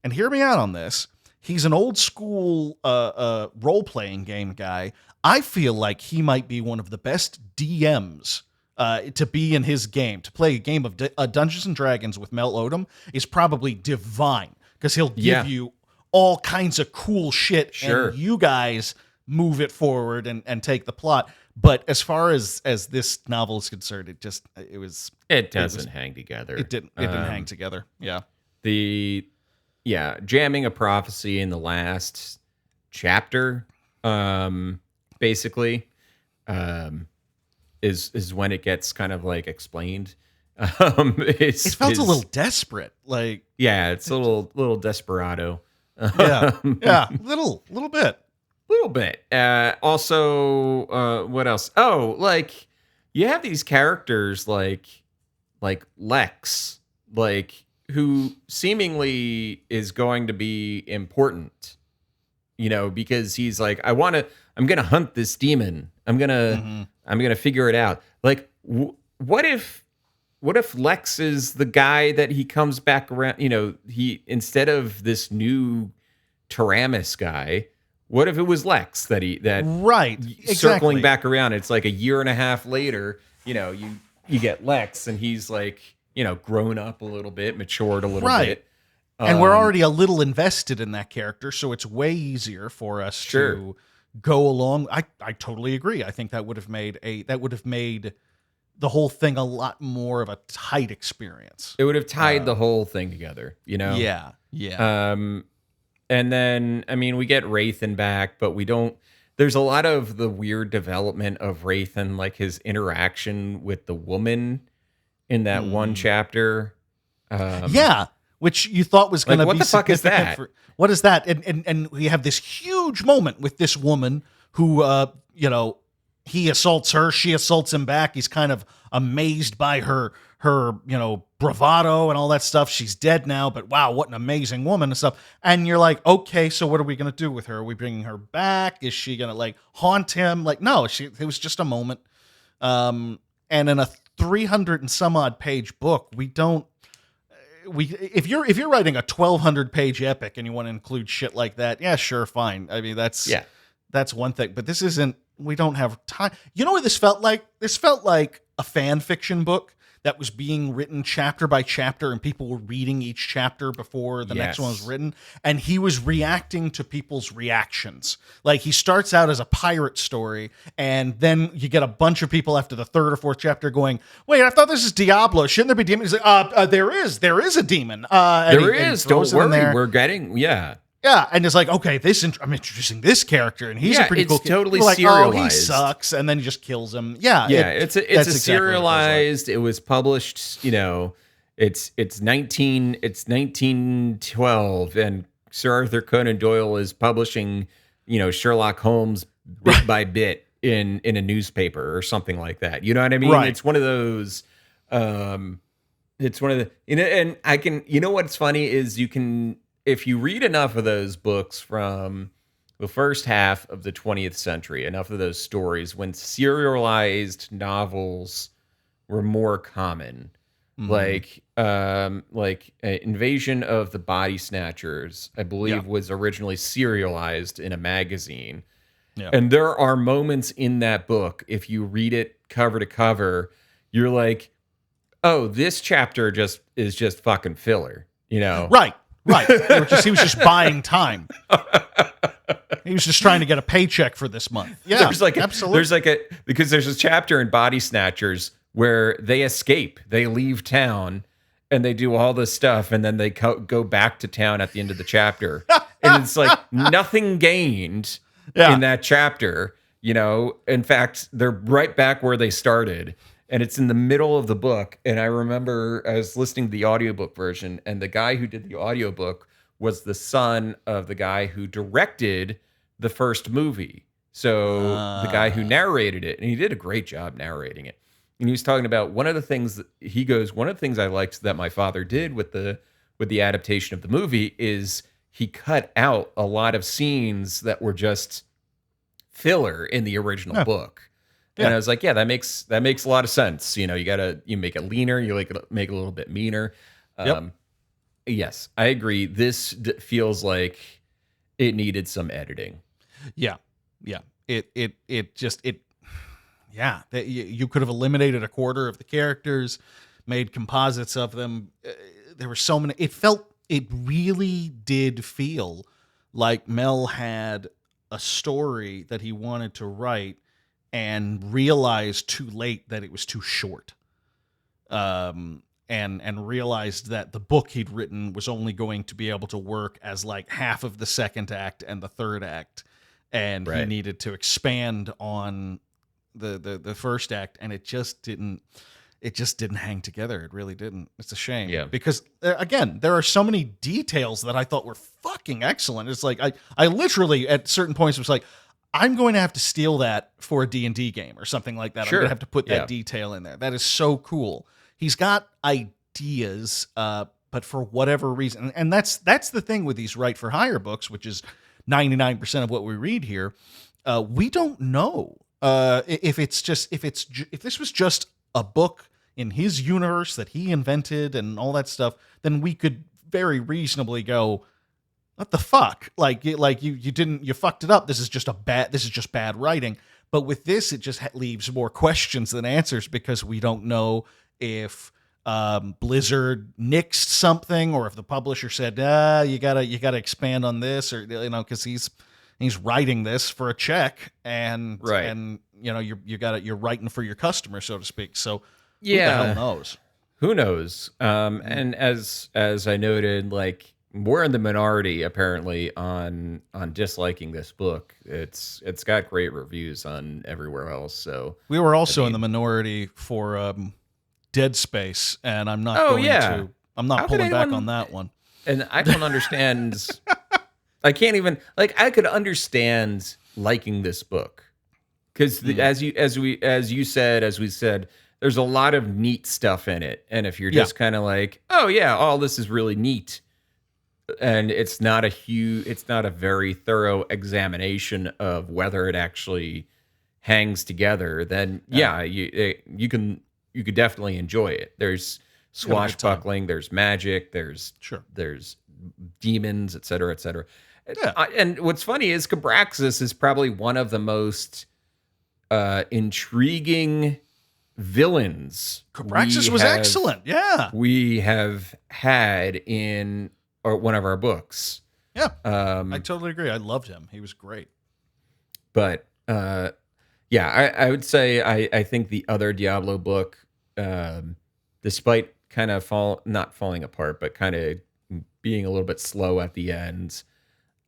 and hear me out on this, he's an old school role-playing game guy. I feel like he might be one of the best DMs to be in his game. To play a game of Dungeons and Dragons with Mel Odom is probably divine, because he'll give you all kinds of cool shit, and you guys move it forward and take the plot. But as far as this novel is concerned, it doesn't hang together. It didn't hang together. Yeah. Jamming a prophecy in the last chapter, basically, is when it gets kind of like explained. It felt a little desperate. Like, yeah, it's a little desperado. Yeah, little bit. Little bit. Also, what else? Oh, like you have these characters like Lex, like who seemingly is going to be important, because he's like, I'm gonna hunt this demon. I'm gonna figure it out. Like, what if Lex is the guy that he comes back around? He, instead of this new Taramis guy, what if it was Lex right, exactly. Circling back around? It's like a year and a half later, you get Lex, and he's like, grown up a little bit, matured a little bit. And we're already a little invested in that character, so it's way easier for us to go along. I totally agree. I think that would have made the whole thing a lot more of a tight experience. It would have tied the whole thing together, Yeah. And then, we get Wraithen back, but we don't. There's a lot of the weird development of Wraithen, like his interaction with the woman in that one chapter. Which you thought was going to be what the fuck is that? What is that? And we have this huge moment with this woman who, he assaults her, she assaults him back. He's kind of amazed by her bravado and all that stuff. She's dead now, but wow, what an amazing woman and stuff. And you're like, okay, so what are we going to do with her? Are we bringing her back? Is she going to like haunt him? Like, no, it was just a moment. And in a 300 and some odd page book, if you're writing a 1,200 page epic and you want to include shit like that, yeah, sure, fine. I mean, that's one thing, but this isn't. We don't have time. You know what this felt like? This felt like a fan fiction book that was being written chapter by chapter, and people were reading each chapter before the next one was written, and he was reacting to people's reactions. Like, he starts out as a pirate story, and then you get a bunch of people after the third or fourth chapter going, wait, I thought this is Diablo. Shouldn't there be demons? He's like, there is a demon. There is. Don't worry. We're getting, Yeah, and it's like, okay, I'm introducing this character, and he's a pretty cool. It's totally like, serialized. Oh, he sucks, and then he just kills him. Yeah, it's a serialized. It was published. It's 1912, and Sir Arthur Conan Doyle is publishing, Sherlock Holmes bit by bit in a newspaper or something like that. You know what I mean? Right. It's one of those. It's one of the. And I can. What's funny is you can. If you read enough of those books from the first half of the 20th century, enough of those stories when serialized novels were more common, like Invasion of the Body Snatchers, I believe was originally serialized in a magazine. Yeah. And there are moments in that book, if you read it cover to cover, you're like, oh, this chapter is just fucking filler, Right. Right. He was just buying time. He was just trying to get a paycheck for this month. Yeah, absolutely. Because there's a chapter in Body Snatchers where they escape, they leave town, and they do all this stuff, and then they go back to town at the end of the chapter. And it's like nothing gained in that chapter. In fact, they're right back where they started. And it's in the middle of the book. And I remember I was listening to the audiobook version, and the guy who did the audiobook was the son of the guy who directed the first movie. So the guy who narrated it, and he did a great job narrating it. And he was talking about one of the things I liked that my father did with the adaptation of the movie is he cut out a lot of scenes that were just filler in the original book. And I was like, yeah, that makes a lot of sense. You make it leaner, you make it a little bit meaner. Yes, I agree. This feels like it needed some editing. Yeah. You could have eliminated a quarter of the characters, made composites of them. There were so many. It really did feel like Mel had a story that he wanted to write and realized too late that it was too short. And realized that the book he'd written was only going to be able to work as like half of the second act and the third act. And he needed to expand on the first act, and it just didn't hang together. It really didn't. It's a shame. Yeah. Because again, there are so many details that I thought were fucking excellent. It's like I literally at certain points was like, I'm going to have to steal that for a D&D game or something like that. Sure. I'm going to have to put that detail in there. That is so cool. He's got ideas, but for whatever reason, and that's the thing with these write for hire books, which is 99% of what we read here. We don't know if this was just a book in his universe that he invented and all that stuff. Then we could very reasonably go, what the fuck? You fucked it up. This is just bad writing. But with this, it just leaves more questions than answers because we don't know if Blizzard nixed something or if the publisher said, you gotta expand on this, or because he's writing this for a check and you're writing for your customer, so to speak. So who the hell knows? Who knows? And as I noted, like, we're in the minority apparently on disliking this book. It's got great reviews on everywhere else. So we were also in the minority for Dead Space, and I'm not I'm not pulling back on that one. And I don't understand. I can't even I could understand liking this book because as we said, there's a lot of neat stuff in it. And if you're just kind of like, oh yeah, all this is really neat, and it's not a very thorough examination of whether it actually hangs together, then you could definitely enjoy it. There's swashbuckling, there's magic, there's demons, et cetera, et cetera. Yeah. And what's funny is Cabraxis is probably one of the most intriguing villains. Cabraxis was excellent. Yeah. We have had in one of our books. Yeah. I totally agree. I loved him. He was great. But I would say I think the other Diablo book, despite kind of not falling apart, but kind of being a little bit slow at the end,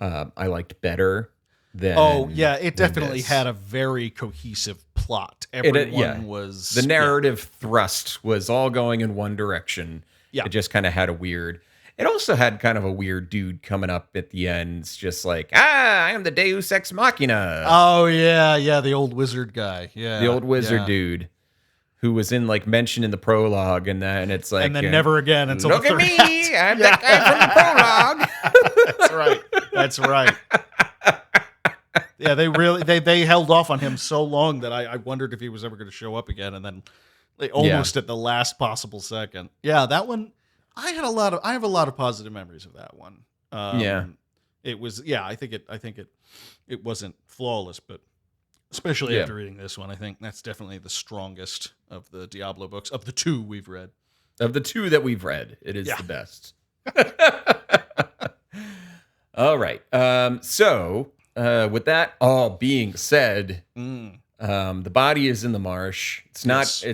I liked better than. Oh yeah, it definitely had a very cohesive plot. Everyone was the narrative thrust was all going in one direction. Yeah, it just kind of had a weird. It also had kind of a weird dude coming up at the end, just like, I am the Deus Ex Machina. Oh yeah, the old wizard guy. Yeah, the old wizard dude. Who was mentioned in the prologue, and then it's like, and then never again until look at me, I'm that guy from the prologue. That's right. Yeah, they held off on him so long that I wondered if he was ever going to show up again, and then they almost at the last possible second. Yeah, that one I have a lot of positive memories of that one. It was I think it wasn't flawless, but. Especially after reading this one, I think that's definitely the strongest of the Diablo books, of the two we've read. Of the two that we've read, it is the best. All right. So, with that all being said, the body is in the marsh. It's not.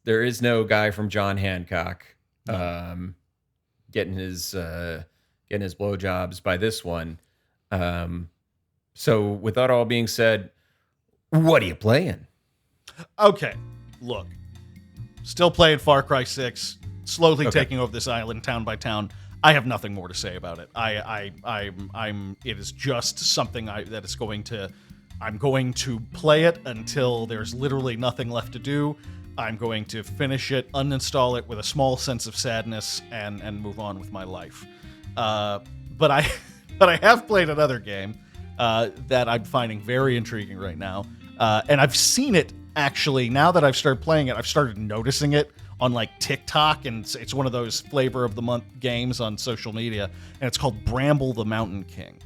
There is no guy from John Hancock getting his blowjobs by this one. So, with that all being said. What are you playing? Okay, look. Still playing Far Cry 6, slowly taking over this island town by town. I have nothing more to say about it. It is just something that is I'm going to play it until there's literally nothing left to do. I'm going to finish it, uninstall it with a small sense of sadness, and move on with my life. But I have played another game that I'm finding very intriguing right now, and I've seen it actually. Now that I've started playing it, I've started noticing it on like TikTok, and it's one of those flavor of the month games on social media, and it's called Bramble the Mountain King.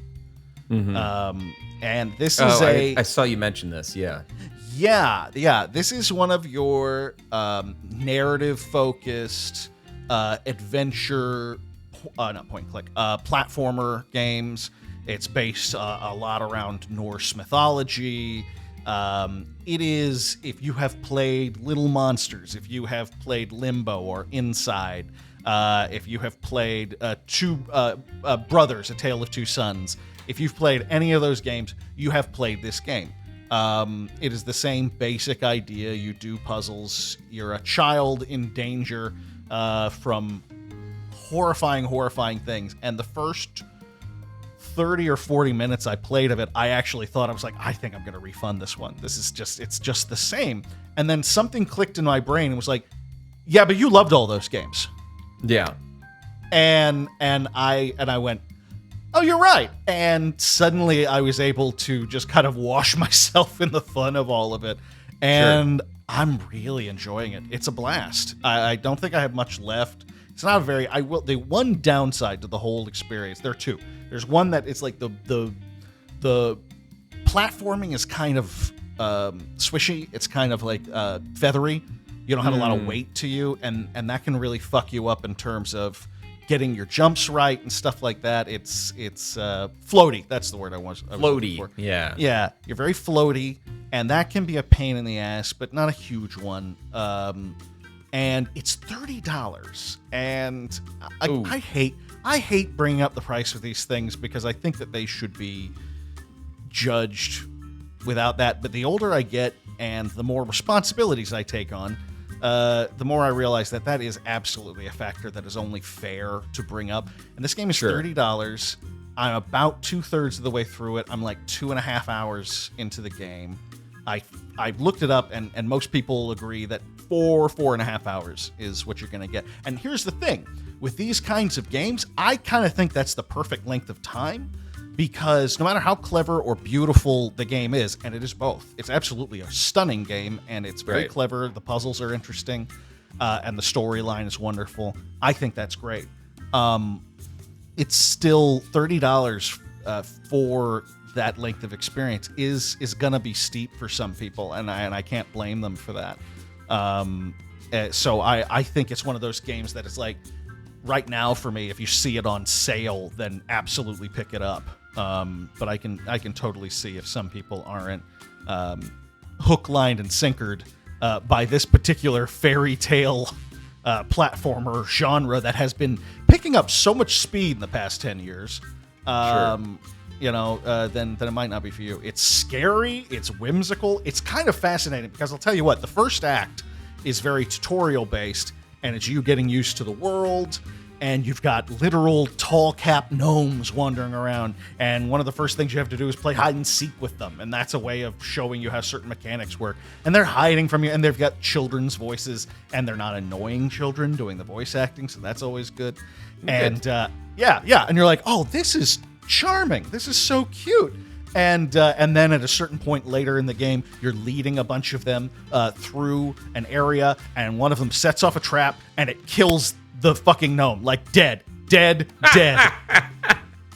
And this is I saw you mention this. Yeah. Yeah. This is one of your narrative-focused adventure, not point and click, platformer games. It's based a lot around Norse mythology. It is, if you have played Little Monsters, if you have played Limbo or Inside, if you have played Two Brothers, A Tale of Two Sons, if you've played any of those games, you have played this game. It is the same basic idea. You do puzzles. You're a child in danger from horrifying things. And the first 30 or 40 minutes I played of it, I actually thought, I was like, I think I'm going to refund this one. It's just the same. And then something clicked in my brain and was like, yeah, but you loved all those games. Yeah. And I went, oh, you're right. And suddenly I was able to just kind of wash myself in the fun of all of it. And I'm really enjoying it. It's a blast. I don't think I have much left. It's not a very, the one downside to the whole experience, there are two. There's one that it's like the platforming is kind of swishy. It's kind of like feathery. You don't have a lot of weight to you. And that can really fuck you up in terms of getting your jumps right and stuff like that. It's floaty. That's the word I was looking for. Yeah. Yeah. You're very floaty, and that can be a pain in the ass, but not a huge one. And it's $30. And I hate bringing up the price of these things because I think that they should be judged without that. But the older I get and the more responsibilities I take on, the more I realize that is absolutely a factor that is only fair to bring up. And this game is $30. I'm about 2/3 of the way through it. I'm like 2.5 hours into the game. I looked it up, and most people agree that 4.5 hours is what you're going to get. And here's the thing. With these kinds of games, I kind of think that's the perfect length of time, because no matter how clever or beautiful the game is, and it is both, it's absolutely a stunning game, and it's very clever. The puzzles are interesting, and the storyline is wonderful. I think that's great. It's still $30 for that length of experience is gonna be steep for some people, and I can't blame them for that. So I think it's one of those games that is like, right now for me, if you see it on sale, then absolutely pick it up. But I can totally see if some people aren't hook, lined, and sinkered by this particular fairy tale platformer genre that has been picking up so much speed in the past 10 years. Then it might not be for you. It's scary. It's whimsical. It's kind of fascinating because I'll tell you what, the first act is very tutorial based, and it's you getting used to the world, and you've got literal tall cap gnomes wandering around, and one of the first things you have to do is play hide and seek with them, and that's a way of showing you how certain mechanics work. And they're hiding from you, and they've got children's voices, and they're not annoying children doing the voice acting, so that's always good. And and you're like, oh, this is charming. This is so cute. And then at a certain point later in the game, you're leading a bunch of them through an area, and one of them sets off a trap, and it kills the fucking gnome. Like, dead. And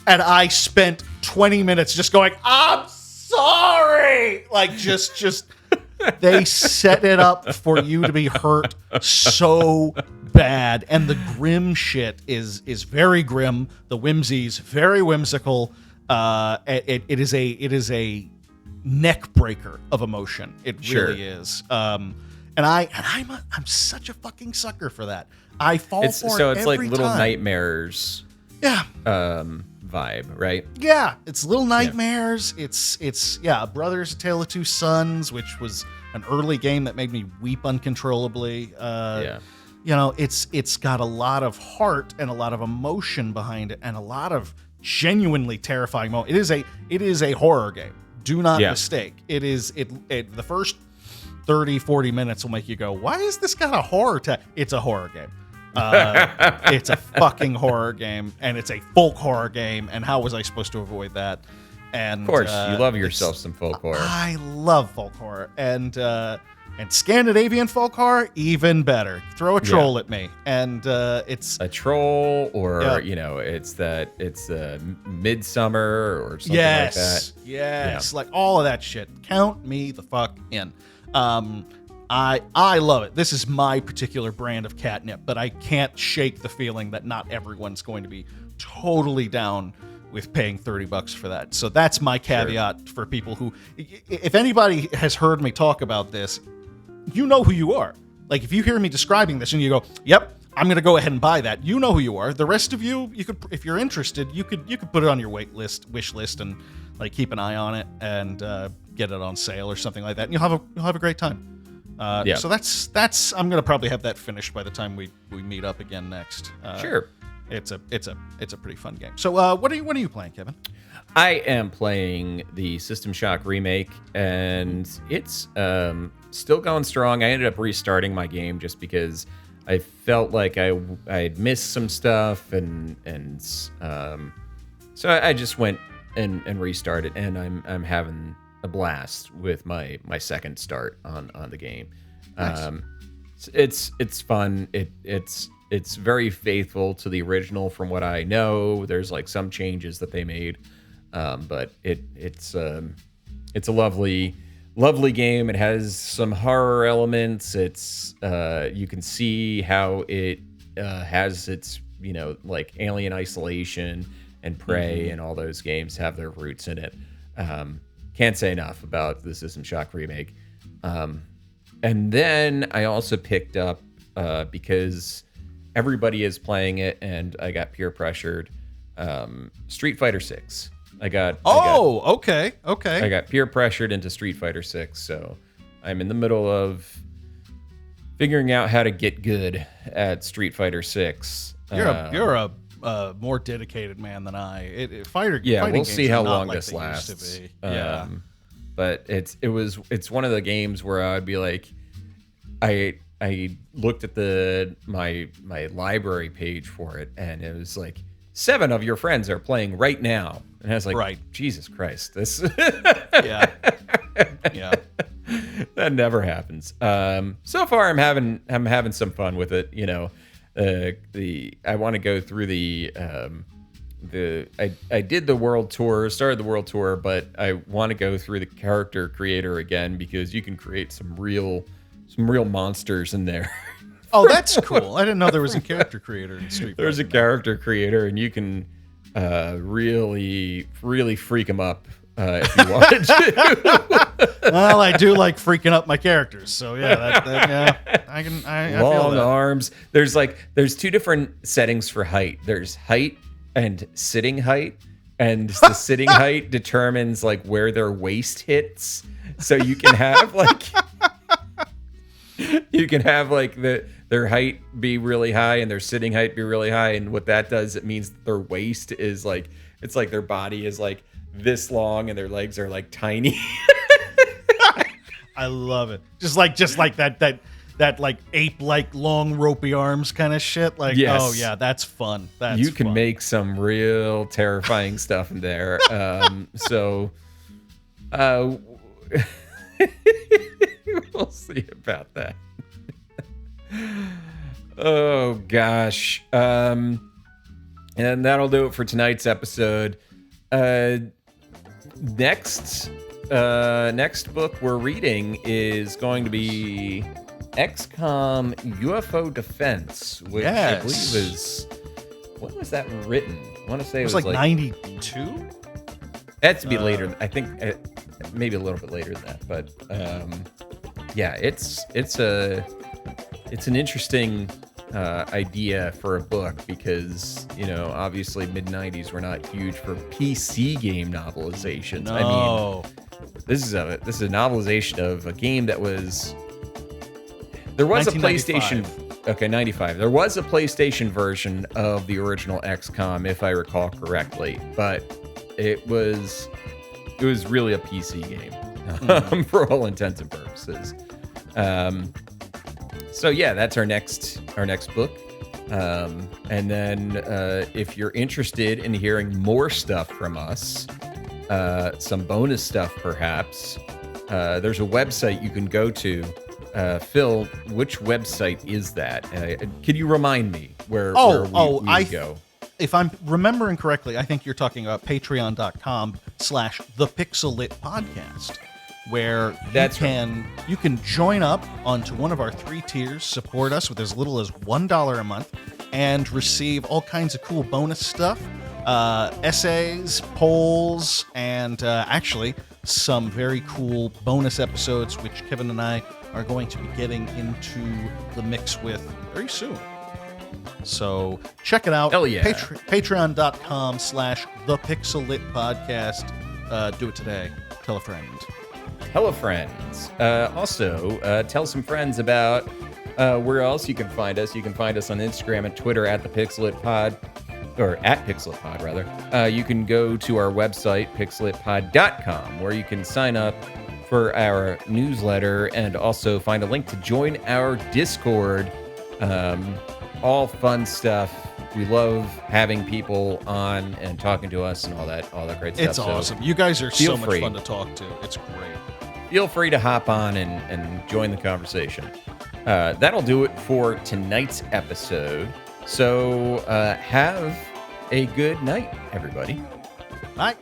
I spent 20 minutes just going, I'm sorry! Like, just they set it up for you to be hurt so bad. And the grim shit is very grim. The whimsy's very whimsical. It is a neck breaker of emotion. It really is. And I'm such a fucking sucker for that. I fall for it so it's every like Little time. Nightmares. Yeah. Vibe, right? Yeah, it's Little Nightmares. Yeah. It's Brothers, A Tale of Two Sons, which was an early game that made me weep uncontrollably. It's got a lot of heart and a lot of emotion behind it, and a lot of genuinely terrifying moments. It is a horror game. Do not mistake. The first 30, 40 minutes will make you go, why is this got a horror tag? It's a horror game. It's a fucking horror game, and it's a folk horror game, and how was I supposed to avoid that? And Of course, you love yourself some folk horror. I love folk horror, and Scandinavian folk horror, even better. Throw a troll at me, and it's a troll, or it's Midsummer or something like that. Yes, like all of that shit. Count me the fuck in. I love it. This is my particular brand of catnip, but I can't shake the feeling that not everyone's going to be totally down with paying $30 for that. So that's my caveat for people who, if anybody has heard me talk about this, you know who you are. Like, if you hear me describing this and you go, yep, I'm going to go ahead and buy that, you know who you are. The rest of you could, if you're interested, you could put it on your wish list, and like keep an eye on it and get it on sale or something like that. And you'll have a great time. So that's I'm going to probably have that finished by the time we meet up again next. Sure. It's a pretty fun game. So what are you playing, Kevin? I am playing the System Shock remake, and it's still going strong. I ended up restarting my game just because I felt like I had missed some stuff, and so I just went and restarted, and I'm having a blast with my second start on the game. Nice. It's fun. It's very faithful to the original from what I know. There's like some changes that they made, but it's a lovely game. It has some horror elements. It's you can see how it has its like Alien Isolation and Prey and all those games have their roots in it. Can't say enough about the System Shock remake. And then I also picked up because everybody is playing it, and I got peer pressured. Street Fighter 6. Okay. I got peer pressured into Street Fighter 6, so I'm in the middle of figuring out how to get good at Street Fighter 6. You're a more dedicated man than I. Fighting we'll see how long like this lasts. Yeah, but it's one of the games where I'd be like, I looked at my library page for it, and it was like 7 of your friends are playing right now, and I was like, right. Jesus Christ, this yeah. That never happens. So far I'm having some fun with it. I want to go through I did the world tour, started the world tour, but I want to go through the character creator again, because you can create some real monsters in there. Oh, that's cool. I didn't know there was a character creator in Street Fighter. There's a character creator, and you can really freak them up if you wanted to. Well, I do like freaking up my characters, so yeah, I feel long that. arms. There's 2 different settings for height. There's height and sitting height, and the sitting height determines like where their waist hits. So you can have their height be really high and their sitting height be really high, and what that does, it means that their waist is like, it's like their body is like this long and their legs are like tiny. I love it. Just like that like ape-like long ropey arms kind of shit. Like, yes. Oh yeah, that's fun. You can make some real terrifying stuff in there. We'll see about that. Oh gosh. And that'll do it for tonight's episode. Next book we're reading is going to be XCOM UFO Defense, which I believe is, when was that written? I want to say it was like 92. It had to be later. I think maybe a little bit later than that, but yeah, it's an interesting idea for a book, because obviously mid-90s were not huge for PC game novelizations. No. I mean, this is a novelization of a game that was, there was a PlayStation. Okay, 95. There was a PlayStation version of the original XCOM, if I recall correctly, but it was really a PC game for all intents and purposes. So yeah, that's our next book. And then if you're interested in hearing more stuff from us, some bonus stuff perhaps, there's a website you can go to. Phil, which website is that? Can you remind me where we go? If I'm remembering correctly, I think you're talking about patreon.com/thepixelitpodcast, where you can join up onto one of our 3 tiers, support us with as little as $1 a month, and receive all kinds of cool bonus stuff, essays, polls, and actually some very cool bonus episodes, which Kevin and I are going to be getting into the mix with very soon. So check it out. Hell yeah. Patreon.com/thepixelitpodcast. Do it today. Tell a friend. Tell a friend. Also, tell some friends about where else you can find us. You can find us on Instagram and Twitter at the Pixelit Pod, or at Pixelit Pod rather. You can go to our website pixelitpod.com, where you can sign up for our newsletter and also find a link to join our Discord. All fun stuff. We love having people on and talking to us and all that great stuff. It's awesome. You guys are so much fun to talk to. It's great. Feel free to hop on and join the conversation. That'll do it for tonight's episode. So have a good night, everybody. Bye.